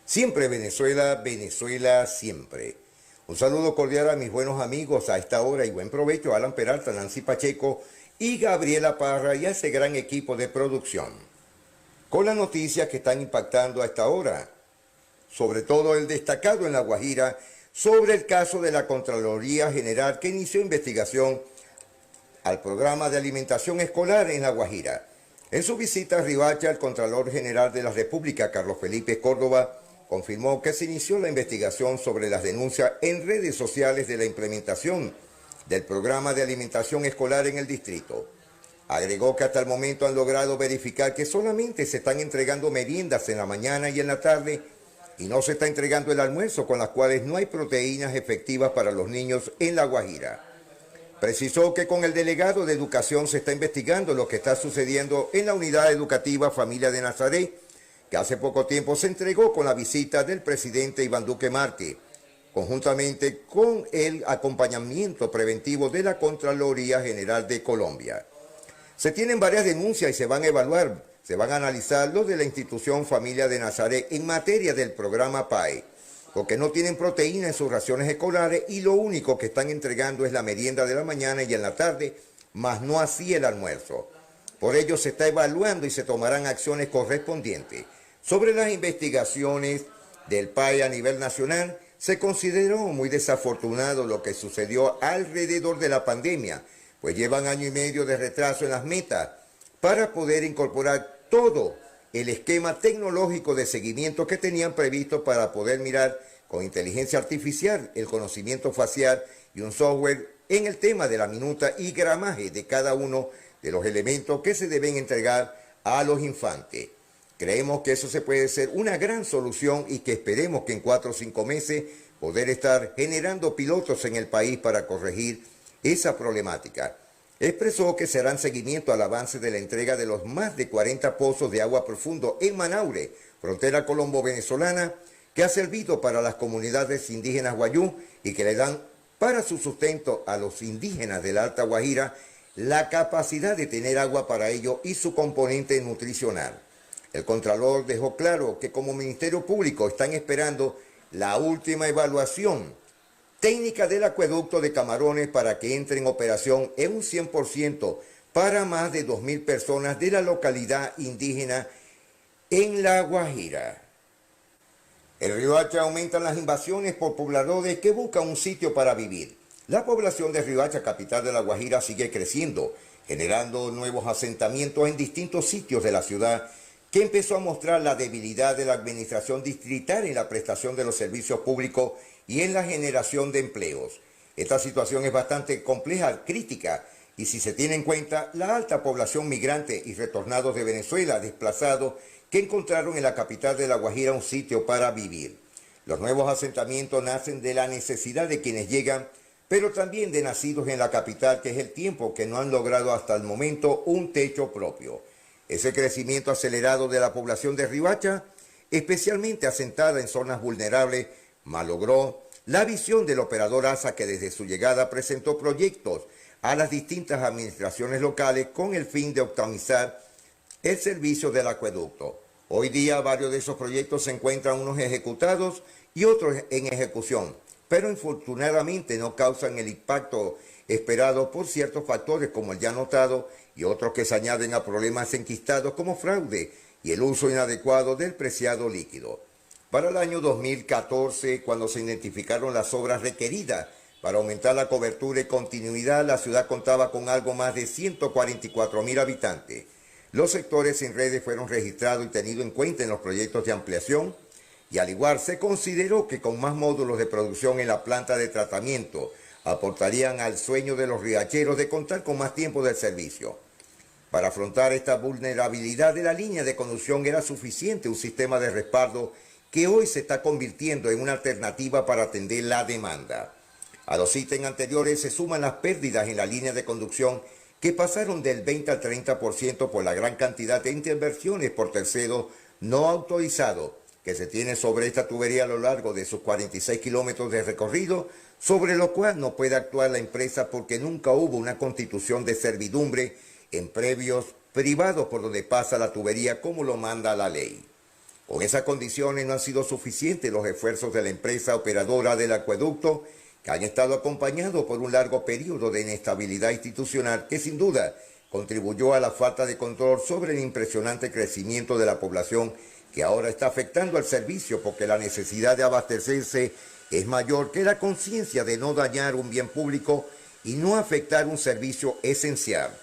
Siempre Venezuela, Venezuela Siempre. Un saludo cordial a mis buenos amigos a esta hora y buen provecho a Alan Peralta, Nancy Pacheco y Gabriela Parra y a ese gran equipo de producción. Con las noticias que están impactando a esta hora, sobre todo el destacado en La Guajira sobre el caso de la Contraloría General que inició investigación al programa de alimentación escolar en La Guajira. En su visita a Riohacha, el Contralor General de la República, Carlos Felipe Córdoba, confirmó que se inició la investigación sobre las denuncias en redes sociales de la implementación del programa de alimentación escolar en el distrito. Agregó que hasta el momento han logrado verificar que solamente se están entregando meriendas en la mañana y en la tarde y no se está entregando el almuerzo, con las cuales no hay proteínas efectivas para los niños en La Guajira. Precisó que con el delegado de Educación se está investigando lo que está sucediendo en la unidad educativa Familia de Nazaret, que hace poco tiempo se entregó con la visita del presidente Iván Duque Márquez, conjuntamente con el acompañamiento preventivo de la Contraloría General de Colombia. Se tienen varias denuncias y se van a evaluar, se van a analizar los de la institución Familia de Nazaret en materia del programa PAE, porque no tienen proteína en sus raciones escolares y lo único que están entregando es la merienda de la mañana y en la tarde, más no así el almuerzo. Por ello se está evaluando y se tomarán acciones correspondientes. Sobre las investigaciones del PAE a nivel nacional, se consideró muy desafortunado lo que sucedió alrededor de la pandemia, pues llevan año y medio de retraso en las metas para poder incorporar todo el esquema tecnológico de seguimiento que tenían previsto para poder mirar con inteligencia artificial el conocimiento facial y un software en el tema de la minuta y gramaje de cada uno de los elementos que se deben entregar a los infantes. Creemos que eso se puede ser una gran solución y que esperemos que en 4 o 5 meses poder estar generando pilotos en el país para corregir esa problemática. Expresó que se harán seguimiento al avance de la entrega de los más de 40 pozos de agua profundo en Manaure, frontera colombo-venezolana, que ha servido para las comunidades indígenas guayú y que le dan para su sustento a los indígenas de la Alta Guajira la capacidad de tener agua para ello y su componente nutricional. El Contralor dejó claro que como Ministerio Público están esperando la última evaluación técnica del acueducto de Camarones para que entre en operación en un 100% para más de 2.000 personas de la localidad indígena en La Guajira. En Riohacha aumentan las invasiones por pobladores que buscan un sitio para vivir. La población de Riohacha, capital de La Guajira, sigue creciendo, generando nuevos asentamientos en distintos sitios de la ciudad, que empezó a mostrar la debilidad de la administración distrital en la prestación de los servicios públicos y en la generación de empleos. Esta situación es bastante compleja, crítica, y si se tiene en cuenta la alta población migrante y retornados de Venezuela desplazados que encontraron en la capital de La Guajira un sitio para vivir. Los nuevos asentamientos nacen de la necesidad de quienes llegan, pero también de nacidos en la capital, que es el tiempo que no han logrado hasta el momento un techo propio. Ese crecimiento acelerado de la población de Riohacha, especialmente asentada en zonas vulnerables, malogró la visión del operador ASA, que desde su llegada presentó proyectos a las distintas administraciones locales con el fin de optimizar el servicio del acueducto. Hoy día varios de esos proyectos se encuentran unos ejecutados y otros en ejecución, pero infortunadamente no causan el impacto esperado por ciertos factores como el ya notado y otros que se añaden a problemas enquistados como fraude y el uso inadecuado del preciado líquido. Para el año 2014, cuando se identificaron las obras requeridas para aumentar la cobertura y continuidad, la ciudad contaba con algo más de 144.000 habitantes. Los sectores sin redes fueron registrados y tenidos en cuenta en los proyectos de ampliación, y al igual se consideró que con más módulos de producción en la planta de tratamiento aportarían al sueño de los riacheros de contar con más tiempo del servicio. Para afrontar esta vulnerabilidad de la línea de conducción era suficiente un sistema de respaldo que hoy se está convirtiendo en una alternativa para atender la demanda. A los ítems anteriores se suman las pérdidas en la línea de conducción, que pasaron del 20 al 30% por la gran cantidad de intervenciones por terceros no autorizados que se tiene sobre esta tubería a lo largo de sus 46 kilómetros de recorrido, sobre lo cual no puede actuar la empresa porque nunca hubo una constitución de servidumbre en previos privados por donde pasa la tubería como lo manda la ley. Con esas condiciones no han sido suficientes los esfuerzos de la empresa operadora del acueducto, que han estado acompañados por un largo periodo de inestabilidad institucional que sin duda contribuyó a la falta de control sobre el impresionante crecimiento de la población, que ahora está afectando al servicio porque la necesidad de abastecerse es mayor que la conciencia de no dañar un bien público y no afectar un servicio esencial.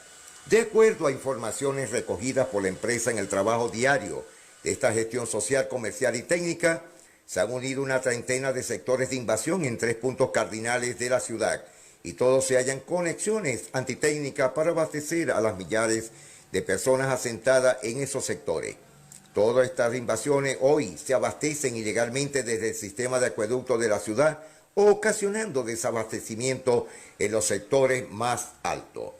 De acuerdo a informaciones recogidas por la empresa en el trabajo diario de esta gestión social, comercial y técnica, se han unido una treintena de sectores de invasión en 3 puntos cardinales de la ciudad, y todos se hallan conexiones antitécnicas para abastecer a las millares de personas asentadas en esos sectores. Todas estas invasiones hoy se abastecen ilegalmente desde el sistema de acueducto de la ciudad, ocasionando desabastecimiento en los sectores más altos.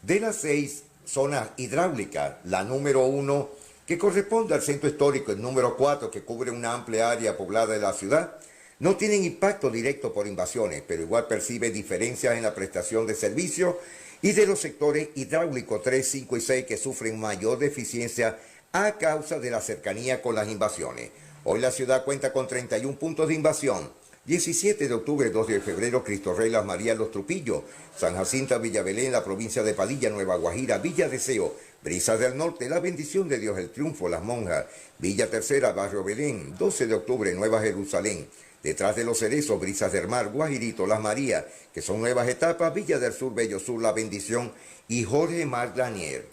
De las 6 zonas hidráulicas, la número 1, que corresponde al centro histórico, el número 4, que cubre una amplia área poblada de la ciudad, no tienen impacto directo por invasiones, pero igual percibe diferencias en la prestación de servicios, y de los sectores hidráulicos 3, 5 y 6 que sufren mayor deficiencia a causa de la cercanía con las invasiones. Hoy la ciudad cuenta con 31 puntos de invasión: 17 de octubre, 2 de febrero, Cristo Rey, Las Marías, Los Trupillos, San Jacinto, Villa Belén, la provincia de Padilla, Nueva Guajira, Villa Deseo, Brisas del Norte, La Bendición de Dios, El Triunfo, Las Monjas, Villa Tercera, Barrio Belén, 12 de octubre, Nueva Jerusalén, Detrás de los Cerezos, Brisas del Mar, Guajirito, Las Marías, que son nuevas etapas, Villa del Sur, Bello Sur, La Bendición y Jorge Mar Daniel.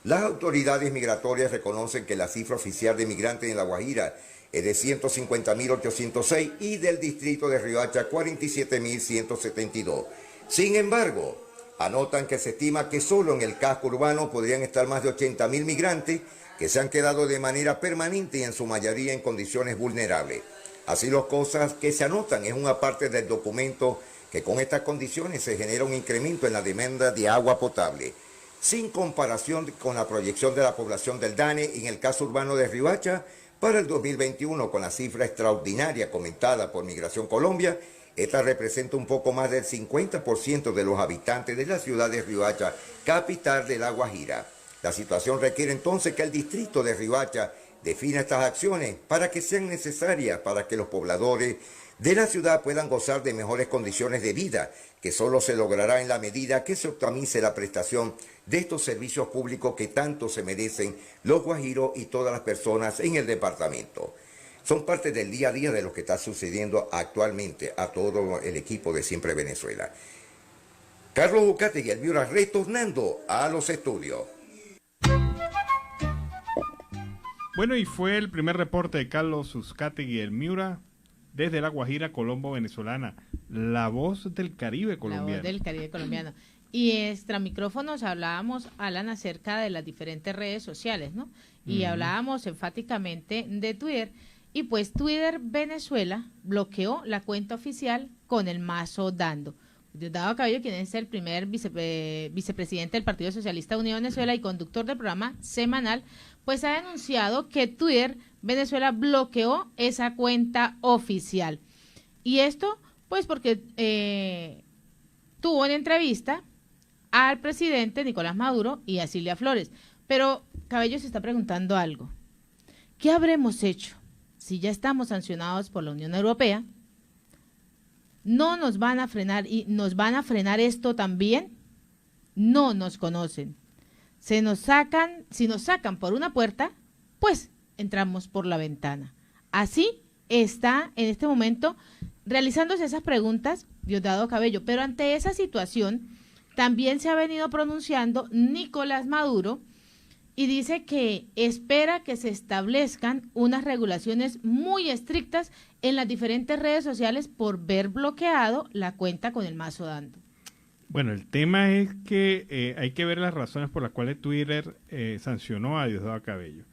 Las autoridades migratorias reconocen que la cifra oficial de migrantes en La Guajira es de 150.806 y del distrito de Riohacha 47.172. Sin embargo, anotan que se estima que solo en el casco urbano podrían estar más de 80.000 migrantes que se han quedado de manera permanente y en su mayoría en condiciones vulnerables. Así las cosas que se anotan es una parte del documento que con estas condiciones se genera un incremento en la demanda de agua potable, sin comparación con la proyección de la población del DANE en el caso urbano de Riohacha. Para el 2021, con la cifra extraordinaria comentada por Migración Colombia, esta representa un poco más del 50% de los habitantes de la ciudad de Riohacha, capital de La Guajira. La situación requiere entonces que el distrito de Riohacha defina estas acciones para que sean necesarias para que los pobladores de la ciudad puedan gozar de mejores condiciones de vida, que solo se logrará en la medida que se optimice la prestación de estos servicios públicos que tanto se merecen los guajiros y todas las personas en el departamento. Son parte del día a día de lo que está sucediendo actualmente a todo el equipo de Siempre Venezuela. Carlos Uzcategui, el Miura, retornando a los estudios. Bueno, y fue el primer reporte de Carlos Uzcategui, el Miura, desde La Guajira, Colombo, venezolana. La voz del Caribe colombiano. La voz del Caribe colombiano. Y extra micrófonos hablábamos, Alan, acerca de las diferentes redes sociales, ¿no? Y hablábamos enfáticamente de Twitter. Y pues Twitter Venezuela bloqueó la cuenta oficial con el mazo dando. Diosdado Cabello, quien es el primer vicepresidente del Partido Socialista Unido de Venezuela y conductor del programa semanal, pues ha denunciado que Twitter Venezuela bloqueó esa cuenta oficial. Y esto, pues porque tuvo una entrevista al presidente Nicolás Maduro y a Silvia Flores. Pero Cabello se está preguntando algo. ¿Qué habremos hecho si ya estamos sancionados por la Unión Europea? ¿No nos van a frenar y nos van a frenar esto también? No nos conocen. Si nos sacan por una puerta, pues entramos por la ventana. Así está en este momento realizándose esas preguntas Diosdado Cabello. Pero ante esa situación también se ha venido pronunciando Nicolás Maduro y dice que espera que se establezcan unas regulaciones muy estrictas en las diferentes redes sociales por ver bloqueado la cuenta con el mazo dando. Bueno, el tema es que hay que ver las razones por las cuales Twitter sancionó a Diosdado Cabello.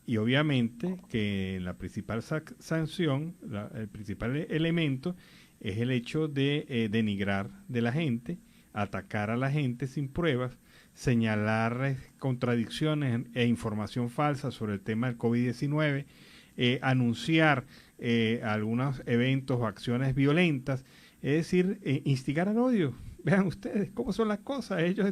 Y obviamente que la principal sanción, el principal elemento es el hecho de denigrar de la gente, atacar a la gente sin pruebas, señalar contradicciones e información falsa sobre el tema del COVID-19, anunciar algunos eventos o acciones violentas, es decir, instigar al odio. Vean ustedes cómo son las cosas. Ellos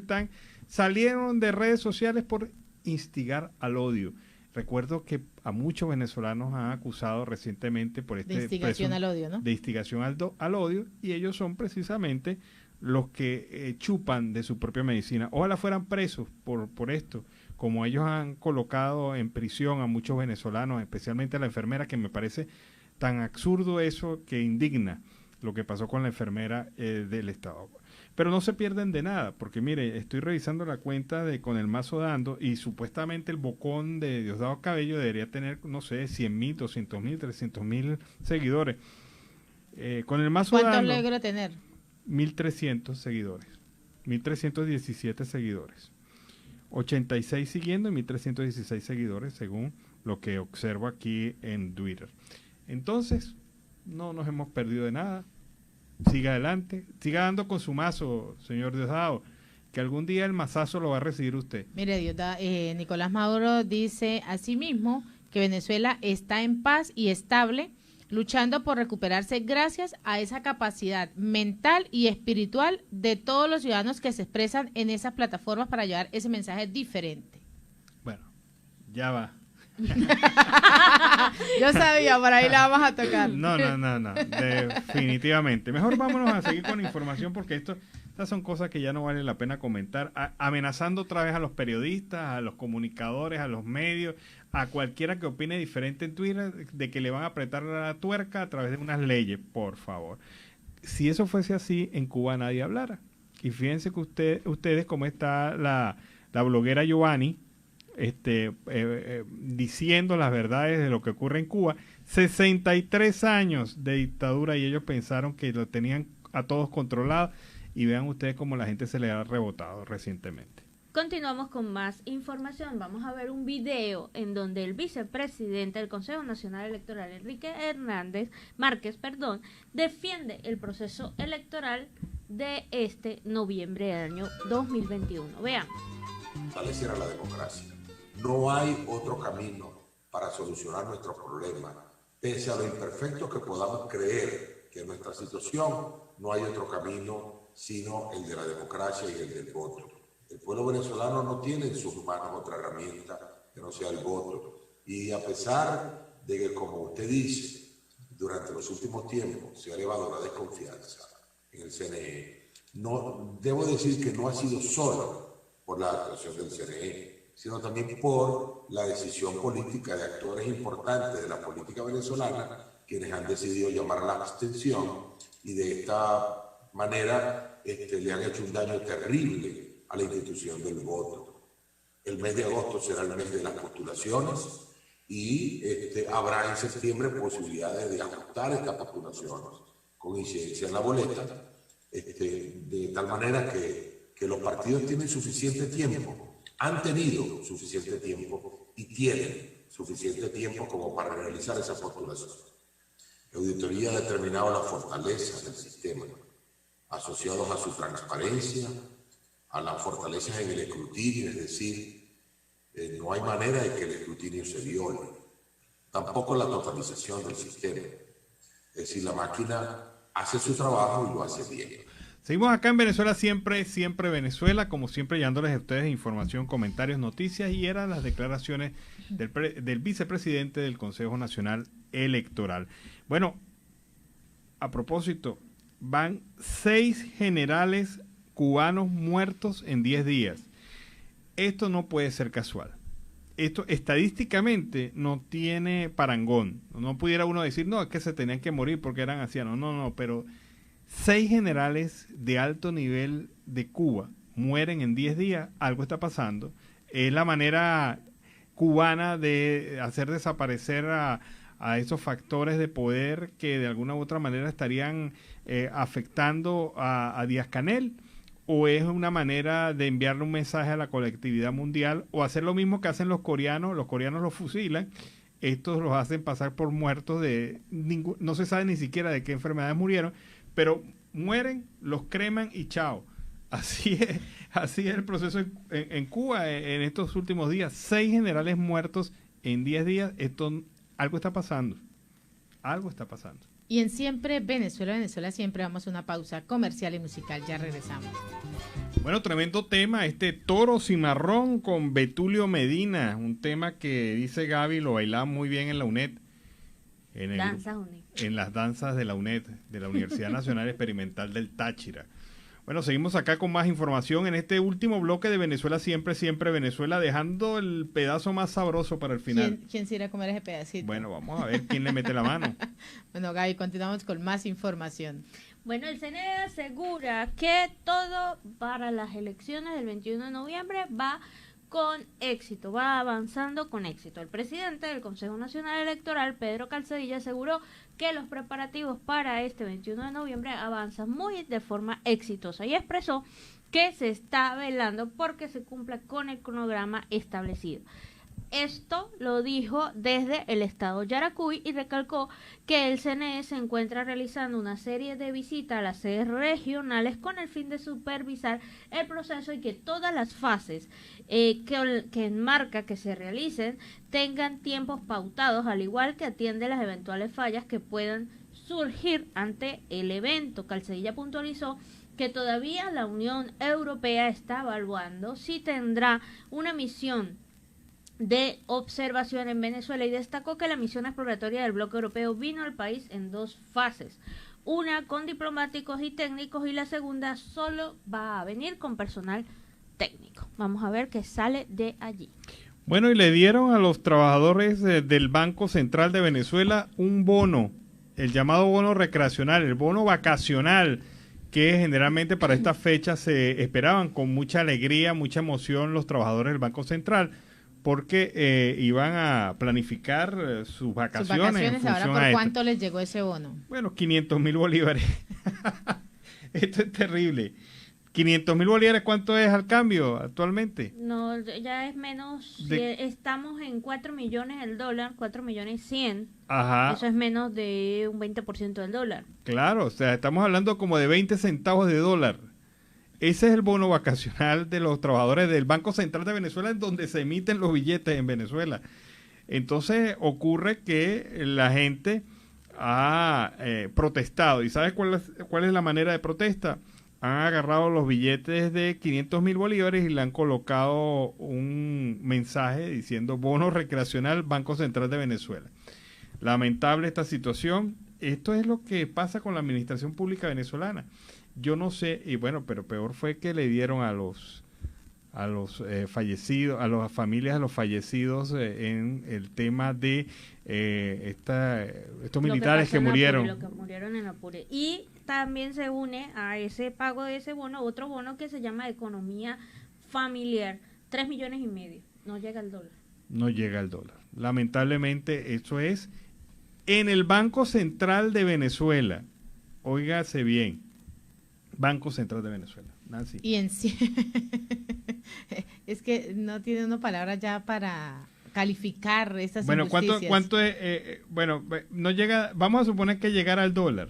salieron de redes sociales por instigar al odio. Recuerdo que a muchos venezolanos han acusado recientemente por de instigación al odio, ¿no? De instigación al odio, y ellos son precisamente los que chupan de su propia medicina. Ojalá fueran presos por esto, como ellos han colocado en prisión a muchos venezolanos, especialmente a la enfermera, que me parece tan absurdo eso que indigna lo que pasó con la enfermera del Estado. Pero no se pierden de nada, porque mire, estoy revisando la cuenta de Con el Mazo Dando y supuestamente el bocón de Diosdado Cabello debería tener, no sé, 100.000, 200.000, 300.000 seguidores. Con el Mazo Dando... ¿Cuántos logra tener? 1.300 seguidores, 1.317 seguidores, 86 siguiendo y 1.316 seguidores según lo que observo aquí en Twitter. Entonces, no nos hemos perdido de nada. Siga adelante, siga dando con su mazo, señor Diosdado, que algún día el mazazo lo va a recibir usted. Mire, Nicolás Maduro dice asimismo que Venezuela está en paz y estable, luchando por recuperarse gracias a esa capacidad mental y espiritual de todos los ciudadanos que se expresan en esas plataformas para llevar ese mensaje diferente. Bueno, ya va. Yo sabía, por ahí la vamos a tocar. No, definitivamente. Mejor vámonos a seguir con la información, porque estas son cosas que ya no vale la pena comentar. Amenazando otra vez a los periodistas, a los comunicadores, a los medios, a cualquiera que opine diferente en Twitter, de que le van a apretar la tuerca a través de unas leyes, por favor. Si eso fuese así, en Cuba nadie hablara. Y fíjense que ustedes, como está la bloguera Giovanni, diciendo las verdades de lo que ocurre en Cuba. 63 años de dictadura y ellos pensaron que lo tenían a todos controlados, y vean ustedes cómo la gente se le ha rebotado recientemente. Continuamos con más información. Vamos a ver un video en donde el vicepresidente del Consejo Nacional Electoral, Enrique Márquez, defiende el proceso electoral de este noviembre del año 2021. Vean. Fortaleciera la democracia. No hay otro camino para solucionar nuestros problemas, pese a lo imperfecto que podamos creer que en nuestra situación no hay otro camino sino el de la democracia y el del voto. El pueblo venezolano no tiene en sus manos otra herramienta que no sea el voto. Y a pesar de que, como usted dice, durante los últimos tiempos se ha elevado la desconfianza en el CNE, debo decir que no ha sido solo por la actuación del CNE, sino también por la decisión política de actores importantes de la política venezolana, quienes han decidido llamar a la abstención y de esta manera le han hecho un daño terrible a la institución del voto. El mes de agosto será el mes de las postulaciones y habrá en septiembre posibilidades de ajustar estas postulaciones con incidencia en la boleta, de tal manera que que los partidos tienen suficiente tiempo, han tenido suficiente tiempo y tienen suficiente tiempo como para realizar esa postulación. La auditoría ha determinado las fortalezas del sistema, asociados a su transparencia, a las fortalezas en el escrutinio, es decir, no hay manera de que el escrutinio se viole, tampoco la totalización del sistema. Es decir, la máquina hace su trabajo y lo hace bien. Seguimos acá en Venezuela siempre, siempre Venezuela, como siempre llevándoles a ustedes información, comentarios, noticias, y eran las declaraciones del vicepresidente del Consejo Nacional Electoral. Bueno, a propósito, van 6 generales cubanos muertos en 10 días. Esto no puede ser casual. Esto estadísticamente no tiene parangón. No pudiera uno decir, no, es que se tenían que morir porque eran ancianos. No, pero 6 generales de alto nivel de Cuba mueren en 10 días. Algo está pasando. Es la manera cubana de hacer desaparecer a esos factores de poder que de alguna u otra manera estarían afectando a Díaz-Canel, o es una manera de enviarle un mensaje a la colectividad mundial, o hacer lo mismo que hacen los coreanos los fusilan, estos los hacen pasar por muertos no se sabe ni siquiera de qué enfermedades murieron, pero mueren, los creman y chao. Así es el proceso en Cuba en estos últimos días. 6 generales muertos en 10 días. Algo está pasando. Algo está pasando. Y en Siempre Venezuela, Venezuela Siempre, vamos a una pausa comercial y musical. Ya regresamos. Bueno, tremendo tema, Toro Cimarrón con Betulio Medina, un tema que dice Gaby lo bailaba muy bien en la UNED. En las danzas de la UNED, de la Universidad Nacional Experimental del Táchira. Bueno, seguimos acá con más información en este último bloque de Venezuela Siempre, Siempre Venezuela, dejando el pedazo más sabroso para el final. ¿Quién se irá a comer ese pedacito? Bueno, vamos a ver quién le mete la mano. Bueno, Gaby, continuamos con más información. Bueno, el CNE asegura que todo para las elecciones del 21 de noviembre va con éxito, va avanzando con éxito. El presidente del Consejo Nacional Electoral, Pedro Calzadilla, aseguró que los preparativos para este 21 de noviembre avanzan muy de forma exitosa y expresó que se está velando porque se cumpla con el cronograma establecido. Esto lo dijo desde el estado Yaracuy y recalcó que el CNE se encuentra realizando una serie de visitas a las sedes regionales con el fin de supervisar el proceso y que todas las fases que enmarca que se realicen tengan tiempos pautados, al igual que atiende las eventuales fallas que puedan surgir ante el evento. Calzadilla puntualizó que todavía la Unión Europea está evaluando si tendrá una misión de observación en Venezuela y destacó que la misión exploratoria del bloque europeo vino al país en 2 fases, una con diplomáticos y técnicos y la segunda solo va a venir con personal técnico. Vamos a ver qué sale de allí. Bueno, y le dieron a los trabajadores del Banco Central de Venezuela un bono, el llamado bono recreacional, el bono vacacional, que generalmente para estas fechas se esperaban con mucha alegría, mucha emoción los trabajadores del Banco Central, porque iban a planificar sus vacaciones. Ahora, ¿por cuánto les llegó ese bono? Bueno, 500.000 bolívares. Esto es terrible. 500.000 bolívares, ¿cuánto es al cambio actualmente? No, ya es menos. Estamos en 4 millones el dólar, 4.100.000. Ajá. Eso es menos de un 20% del dólar. Claro, o sea, estamos hablando como de 20 centavos de dólar. Ese es el bono vacacional de los trabajadores del Banco Central de Venezuela, en donde se emiten los billetes en Venezuela. Entonces ocurre que la gente ha protestado. ¿Y sabes cuál es la manera de protesta? Han agarrado los billetes de 500.000 bolívares y le han colocado un mensaje diciendo bono recreacional Banco Central de Venezuela. Lamentable esta situación. Esto es lo que pasa con la administración pública venezolana. Yo no sé, y bueno, pero peor fue que le dieron a los fallecidos, a las familias de los fallecidos en el tema de estos militares que murieron. Lo que murieron en Apure. Y también se une a ese pago de ese bono, otro bono que se llama economía familiar, 3,5 millones. No llega al dólar. No llega al dólar. Lamentablemente, eso es en el Banco Central de Venezuela. Óigase bien. Banco Central de Venezuela. Nancy. Y en sí, es que no tiene una palabra ya para calificar estas Bueno, injusticias. ¿cuánto es? Bueno, no llega, vamos a suponer que llegara al dólar.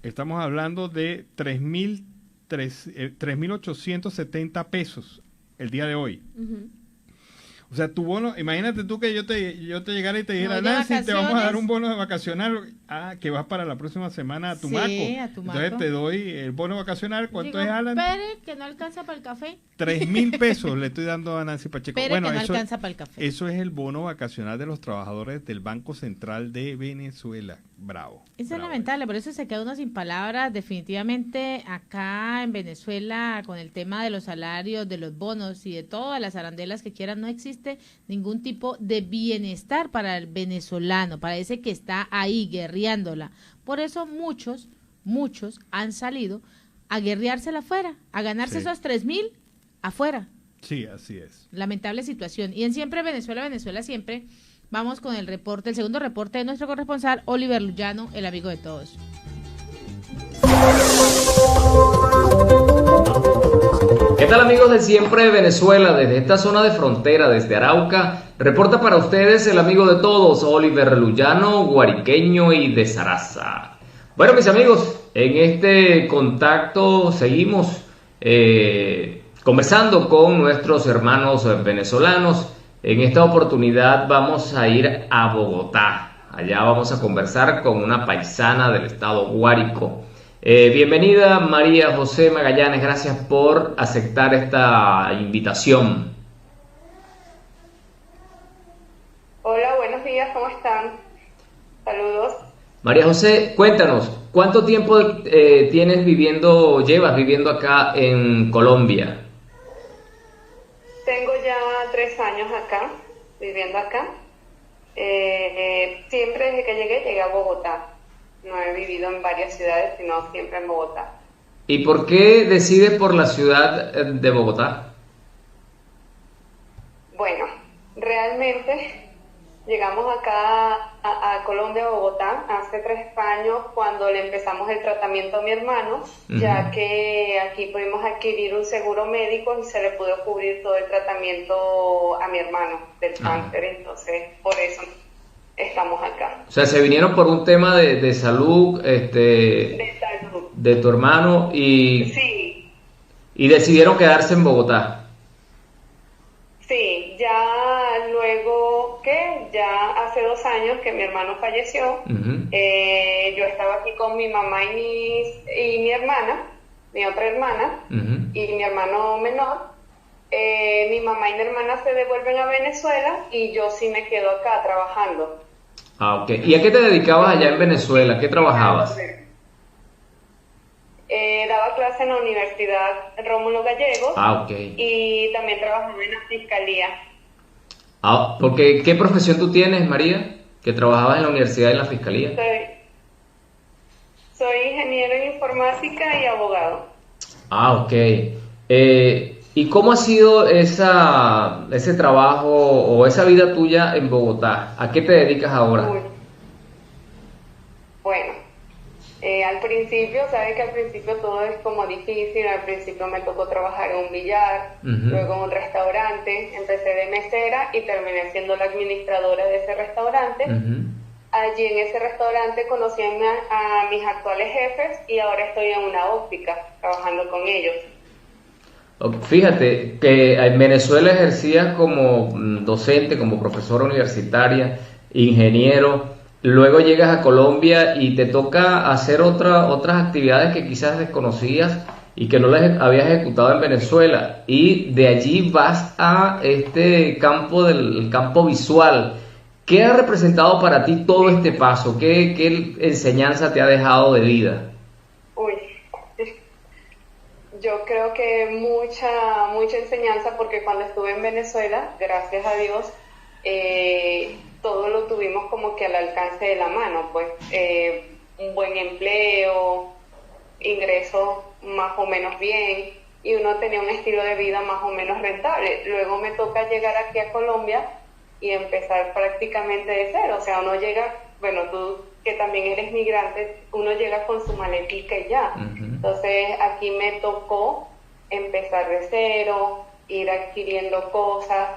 Estamos hablando de 3.870 pesos el día de hoy. Ujú. O sea, tu bono, imagínate tú que yo te llegara y te dijera, No, de Nancy, te vamos a dar vacaciones. un bono de vacacional. Que vas para la próxima semana a Tumaco. Sí, a Tumaco. Entonces te doy el bono vacacional. ¿Cuánto Digo, es, Alan? Pere, que no alcanza para el café. 3.000 pesos le estoy dando a Nancy Pacheco. Pere, Bueno, que no eso, alcanza para el café. eso es el bono vacacional de los trabajadores del Banco Central de Venezuela. Bravo. Eso es bravo. lamentable, por eso se queda uno sin palabras. Definitivamente acá en Venezuela, con el tema de los salarios, de los bonos y de todas las arandelas que quieran, no existe ningún tipo de bienestar para el venezolano, para ese que está ahí guerreándola. Por eso muchos han salido a guerreársela afuera, a ganarse Sí. esos 3.000 afuera. Sí, así es. Lamentable situación. Y en Siempre Venezuela, Venezuela Siempre, vamos con el reporte, el segundo reporte de nuestro corresponsal, Oliver Luyano, el amigo de todos. ¿Qué tal, amigos de Siempre Venezuela? Desde esta zona de frontera, desde Arauca, reporta para ustedes el amigo de todos, Oliver Luyano, guariqueño y de Saraza. Bueno, mis amigos, en este contacto seguimos conversando con nuestros hermanos venezolanos. En esta oportunidad vamos a ir a Bogotá. Allá vamos a conversar con una paisana del estado Guárico. Bienvenida María José Magallanes, gracias por aceptar esta invitación. Hola, buenos días, ¿cómo están? Saludos. María José, cuéntanos, ¿cuánto tiempo llevas viviendo acá en Colombia? Tengo ya 3 años acá, viviendo acá. Siempre desde que llegué a Bogotá. No he vivido en varias ciudades, sino siempre en Bogotá. ¿Y por qué decides por la ciudad de Bogotá? Bueno, realmente llegamos acá a Colombia, a Bogotá, hace 3 años cuando le empezamos el tratamiento a mi hermano, ya que aquí pudimos adquirir un seguro médico y se le pudo cubrir todo el tratamiento a mi hermano del cáncer, entonces por eso estamos acá. O sea, se vinieron por un tema de salud, De salud. de tu hermano Sí, y decidieron quedarse en Bogotá. sí, ya luego que ya hace 2 años que mi hermano falleció, yo estaba aquí con mi mamá y mi hermana, mi otra hermana, y mi hermano menor. Mi mamá y mi hermana se devuelven a Venezuela y yo sí me quedo acá trabajando. Ah, ok. ¿Y a qué te dedicabas allá en Venezuela? ¿Qué trabajabas? Daba clase en la Universidad Rómulo Gallegos. Ah, ok. Y también trabajaba en la Fiscalía. Ah, porque ¿qué profesión tú tienes, María? Que trabajabas en la universidad y en la fiscalía. Soy ingeniero en informática y abogado. Ah, ok. ¿Y cómo ha sido ese trabajo o esa vida tuya en Bogotá? ¿A qué te dedicas ahora? Bueno, al principio, sabes que al principio todo es como difícil. Al principio me tocó trabajar en un billar, luego en un restaurante. Empecé de mesera y terminé siendo la administradora de ese restaurante. Allí en ese restaurante conocí a mis actuales jefes y ahora estoy en una óptica trabajando con ellos. Fíjate que en Venezuela ejercías como docente, como profesora universitaria, ingeniero, luego llegas a Colombia y te toca hacer otras actividades que quizás desconocías y que no las habías ejecutado en Venezuela, y de allí vas a este campo del campo visual. ¿Qué ha representado para ti todo este paso? ¿Qué enseñanza te ha dejado de vida? Yo creo que mucha enseñanza, porque cuando estuve en Venezuela, gracias a Dios, todo lo tuvimos como que al alcance de la mano, pues un buen empleo, ingresos más o menos bien, y uno tenía un estilo de vida más o menos rentable. Luego me toca llegar aquí a Colombia y empezar prácticamente de cero. O sea, uno llega, bueno, tú que también eres migrante, uno llega con su maletica y ya. Entonces aquí me tocó empezar de cero, ir adquiriendo cosas.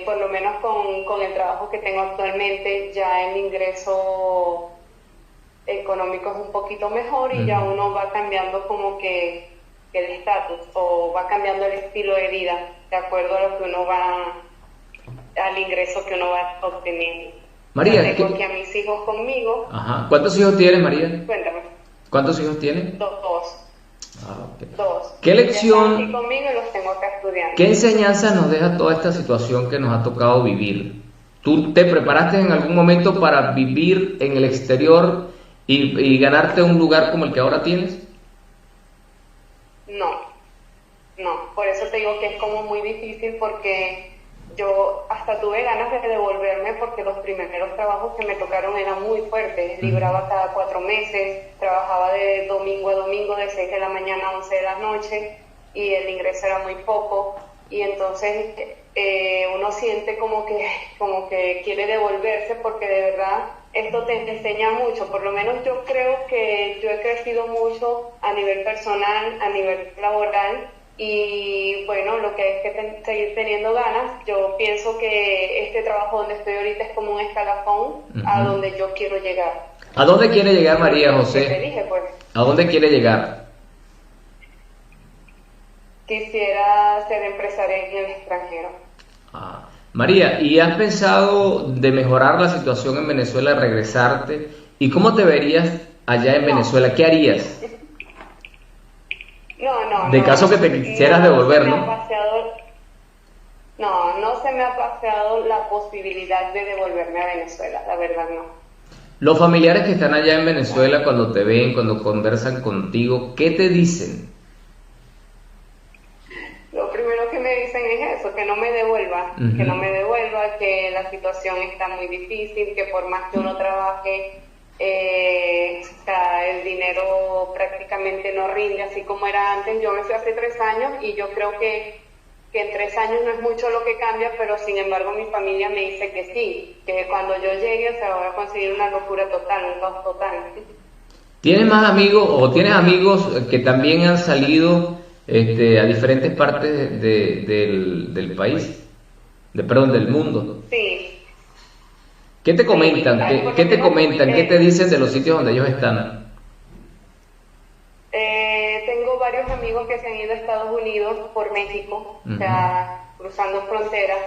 Por lo menos con el trabajo que tengo actualmente, ya el ingreso económico es un poquito mejor y ya uno va cambiando como que el estatus, o va cambiando el estilo de vida de acuerdo a lo que uno va, al ingreso que uno va obteniendo. María, tengo aquí a mis hijos conmigo. Ajá. ¿Cuántos hijos tienes, María? Cuéntame. ¿Cuántos hijos tienes? Dos. Okay. Dos. ¿Qué lección? Están aquí conmigo y los tengo acá estudiando. ¿Qué enseñanza nos deja toda esta situación que nos ha tocado vivir? ¿Tú te preparaste en algún momento para vivir en el exterior y ganarte un lugar como el que ahora tienes? No, por eso te digo que es como muy difícil, porque yo hasta tuve ganas de devolverme, porque los primeros trabajos que me tocaron eran muy fuertes. Libraba cada 4 meses, trabajaba de domingo a domingo, de 6 de la mañana a 11 de la noche, y el ingreso era muy poco. Y entonces uno siente como que quiere devolverse, porque de verdad esto te enseña mucho. Por lo menos yo creo que yo he crecido mucho a nivel personal, a nivel laboral, y bueno, lo que es que seguir teniendo ganas. Yo pienso que este trabajo donde estoy ahorita es como un escalafón a donde yo quiero llegar. ¿A dónde quiere llegar María José? Te dije, pues, ¿A dónde quiere llegar? quisiera ser empresaria en el extranjero. María, ¿y has pensado de mejorar la situación en Venezuela, regresarte? ¿Y cómo te verías allá en Venezuela? ¿Qué harías? De caso que te quisieras devolver, ¿no? No se me ha paseado la posibilidad de devolverme a Venezuela, la verdad no. Los familiares que están allá en Venezuela, cuando te ven, cuando conversan contigo, ¿qué te dicen? Lo primero que me dicen es eso, que no me devuelva, que la situación está muy difícil, que por más que uno trabaje, el dinero prácticamente no rinde, así como era antes. Yo me fui hace 3 años y yo creo que en 3 años no es mucho lo que cambia, pero sin embargo mi familia me dice que sí, que cuando yo llegue se va a conseguir una locura total, un caos total. ¿Tienes más amigos o tienes amigos que también han salido a diferentes partes del país? Del mundo. Sí. ¿Qué te comentan? ¿Qué te comentan? ¿Qué te dicen de los sitios donde ellos están? Tengo varios amigos que se han ido a Estados Unidos por México, o sea, cruzando fronteras.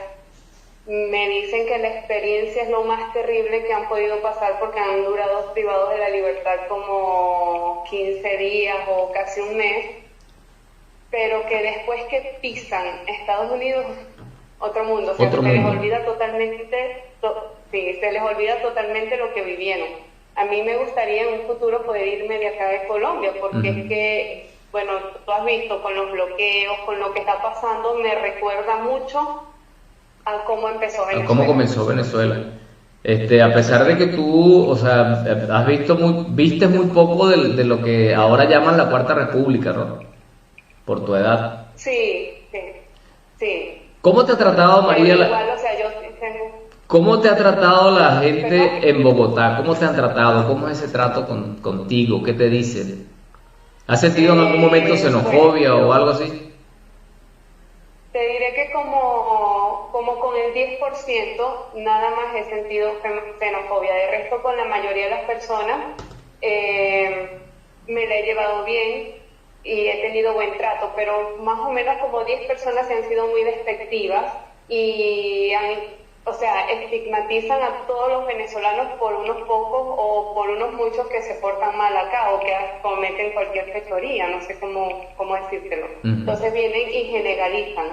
Me dicen que la experiencia es lo más terrible que han podido pasar, porque han durado privados de la libertad como 15 días o casi un mes, pero que después que pisan Estados Unidos, otro mundo, o sea, se les olvida totalmente, se les olvida totalmente lo que vivieron. A mí me gustaría en un futuro poder irme de acá de Colombia, porque es que, bueno, tú has visto con los bloqueos, con lo que está pasando, me recuerda mucho a cómo empezó Venezuela. ¿Cómo comenzó Venezuela? A pesar de que tú, o sea, viste muy poco de lo que ahora llaman la Cuarta República, ¿no? Por tu edad. Sí. ¿Cómo te ha tratado, María? Igual, o sea, yo tengo... ¿Cómo te ha tratado la gente en Bogotá? ¿Cómo te han tratado? ¿Cómo es ese trato contigo? ¿Qué te dicen? ¿Has sentido en algún momento xenofobia o algo así? Te diré que como con el 10% nada más he sentido xenofobia. De resto, con la mayoría de las personas me la he llevado bien y he tenido buen trato, pero más o menos como 10 personas se han sido muy despectivas y estigmatizan a todos los venezolanos por unos pocos o por unos muchos que se portan mal acá o que cometen cualquier fechoría, no sé cómo decírtelo. Entonces vienen y generalizan.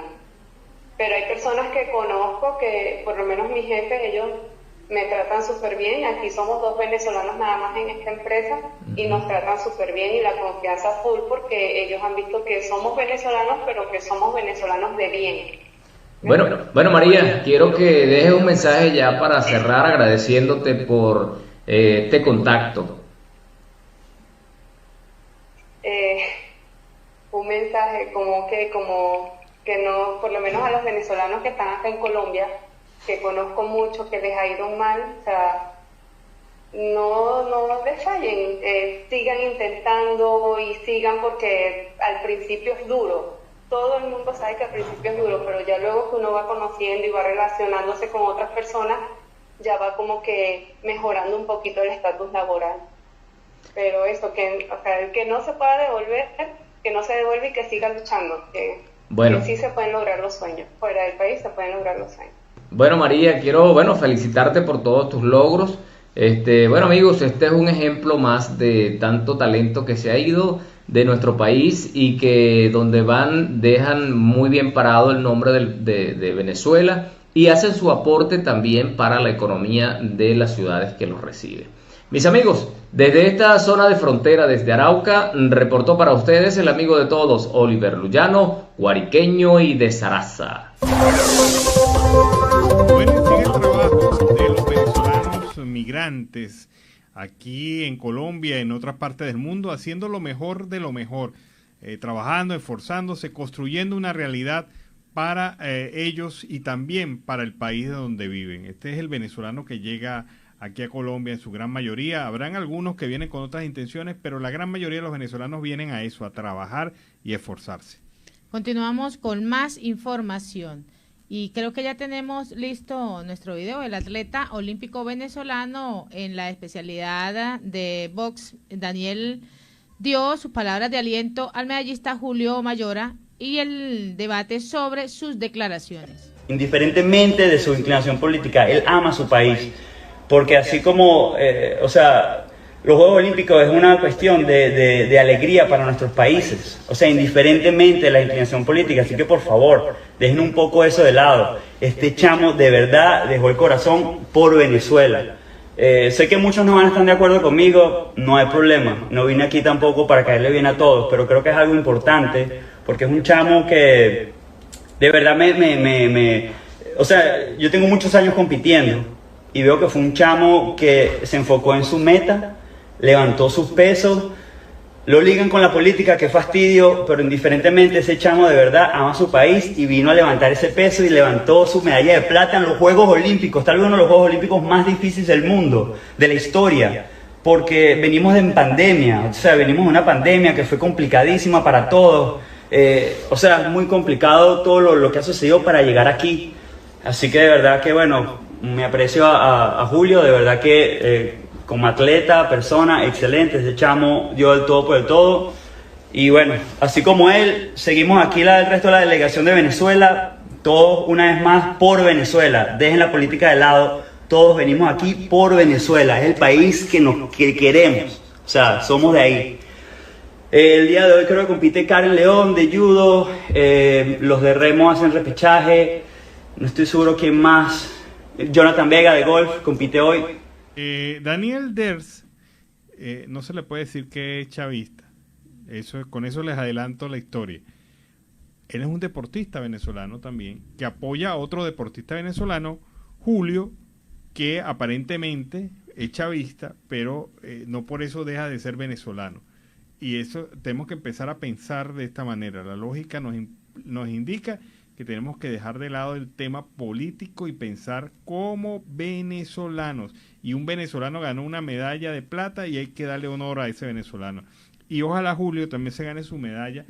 Pero hay personas que conozco que, por lo menos mi jefe, ellos me tratan súper bien. Aquí somos 2 venezolanos nada más en esta empresa y nos tratan súper bien, y la confianza full, porque ellos han visto que somos venezolanos, pero que somos venezolanos de bien. Bueno, María, quiero que dejes un mensaje ya para cerrar, agradeciéndote por este contacto. Un mensaje como que no, por lo menos a los venezolanos que están acá en Colombia, que conozco mucho, que les ha ido mal, o sea, no les fallen, sigan intentando y sigan, porque al principio es duro. todo el mundo sabe que al principio es duro, pero ya luego que uno va conociendo y va relacionándose con otras personas, ya va como que mejorando un poquito el estatus laboral. Pero eso, que, o sea, el que no se pueda devolver, que no se devuelve y que siga luchando, que sí se pueden lograr los sueños, fuera del país se pueden lograr los sueños. Bueno, María, quiero felicitarte por todos tus logros. Bueno, amigos, este es un ejemplo más de tanto talento que se ha ido de nuestro país y que donde van dejan muy bien parado el nombre de Venezuela y hacen su aporte también para la economía de las ciudades que los reciben. Mis amigos, desde esta zona de frontera, desde Arauca, reportó para ustedes el amigo de todos, Oliver Luyano, guariqueño y de Zaraza. Bueno, sigue el trabajo de los venezolanos migrantes aquí en Colombia, en otras partes del mundo, haciendo lo mejor de lo mejor, trabajando, esforzándose, construyendo una realidad para ellos y también para el país de donde viven. Este es el venezolano que llega aquí a Colombia en su gran mayoría. Habrán algunos que vienen con otras intenciones, pero la gran mayoría de los venezolanos vienen a eso, a trabajar y esforzarse. Continuamos con más información. Y creo que ya tenemos listo nuestro video. El atleta olímpico venezolano en la especialidad de box, Daniel, dio sus palabras de aliento al medallista Julio Mayora y el debate sobre sus declaraciones. Indiferentemente de su inclinación política, él ama su país, porque así como, los Juegos Olímpicos es una cuestión de alegría para nuestros países, indiferentemente de la inclinación política, así que por favor, dejen un poco eso de lado. Este chamo de verdad dejó el corazón por Venezuela. Sé que muchos no van a estar de acuerdo conmigo, no hay problema, no vine aquí tampoco para caerle bien a todos, pero creo que es algo importante, porque es un chamo que de verdad yo tengo muchos años compitiendo y veo que fue un chamo que se enfocó en su meta, levantó sus pesos, lo ligan con la política, qué fastidio, pero indiferentemente ese chamo de verdad ama su país y vino a levantar ese peso y levantó su medalla de plata en los Juegos Olímpicos, tal vez uno de los Juegos Olímpicos más difíciles del mundo, de la historia, porque venimos de pandemia, venimos de una pandemia que fue complicadísima para todos, muy complicado todo lo que ha sucedido para llegar aquí, así que de verdad que me aprecio a Julio, de verdad que como atleta, persona, excelente, ese chamo dio el todo por el todo. Y así como él, seguimos aquí el resto de la delegación de Venezuela, todos una vez más por Venezuela. Dejen la política de lado, todos venimos aquí por Venezuela, es el país que queremos, somos de ahí. El día de hoy creo que compite Karen León de judo, los de remo hacen repechaje, no estoy seguro quién más, Jonathan Vega de golf compite hoy. Daniel Ders, no se le puede decir que es chavista, con eso les adelanto la historia. Él es un deportista venezolano también, que apoya a otro deportista venezolano, Julio, que aparentemente es chavista, pero no por eso deja de ser venezolano. Y eso tenemos que empezar a pensar de esta manera. La lógica nos indica que tenemos que dejar de lado el tema político y pensar como venezolanos. Y un venezolano ganó una medalla de plata y hay que darle honor a ese venezolano. Y ojalá Julio también se gane su medalla,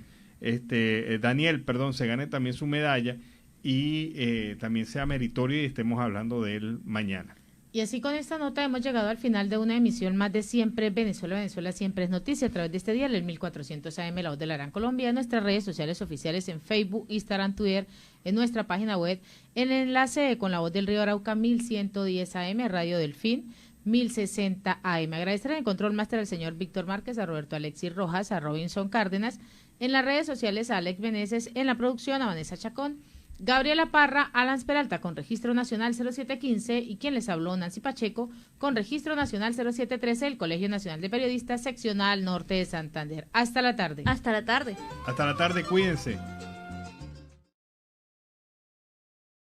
Daniel, se gane también su medalla y también sea meritorio y estemos hablando de él mañana. Y así con esta nota hemos llegado al final de una emisión más de Siempre Venezuela. Venezuela siempre es noticia a través de este dial, el 1400 AM, La Voz de la Gran Colombia, en nuestras redes sociales oficiales en Facebook, Instagram, Twitter, en nuestra página web, en el enlace con La Voz del Río Arauca, 1110 AM, Radio Delfín, 1060 AM. Agradecer en el control máster al señor Víctor Márquez, a Roberto Alexis Rojas, a Robinson Cárdenas, en las redes sociales a Alex Meneses, en la producción a Vanessa Chacón, Gabriela Parra, Alan Peralta con registro nacional 0715 y quien les habló, Nancy Pacheco, con registro nacional 0713, el Colegio Nacional de Periodistas, seccional norte de Santander. Hasta la tarde. Hasta la tarde. Hasta la tarde, cuídense.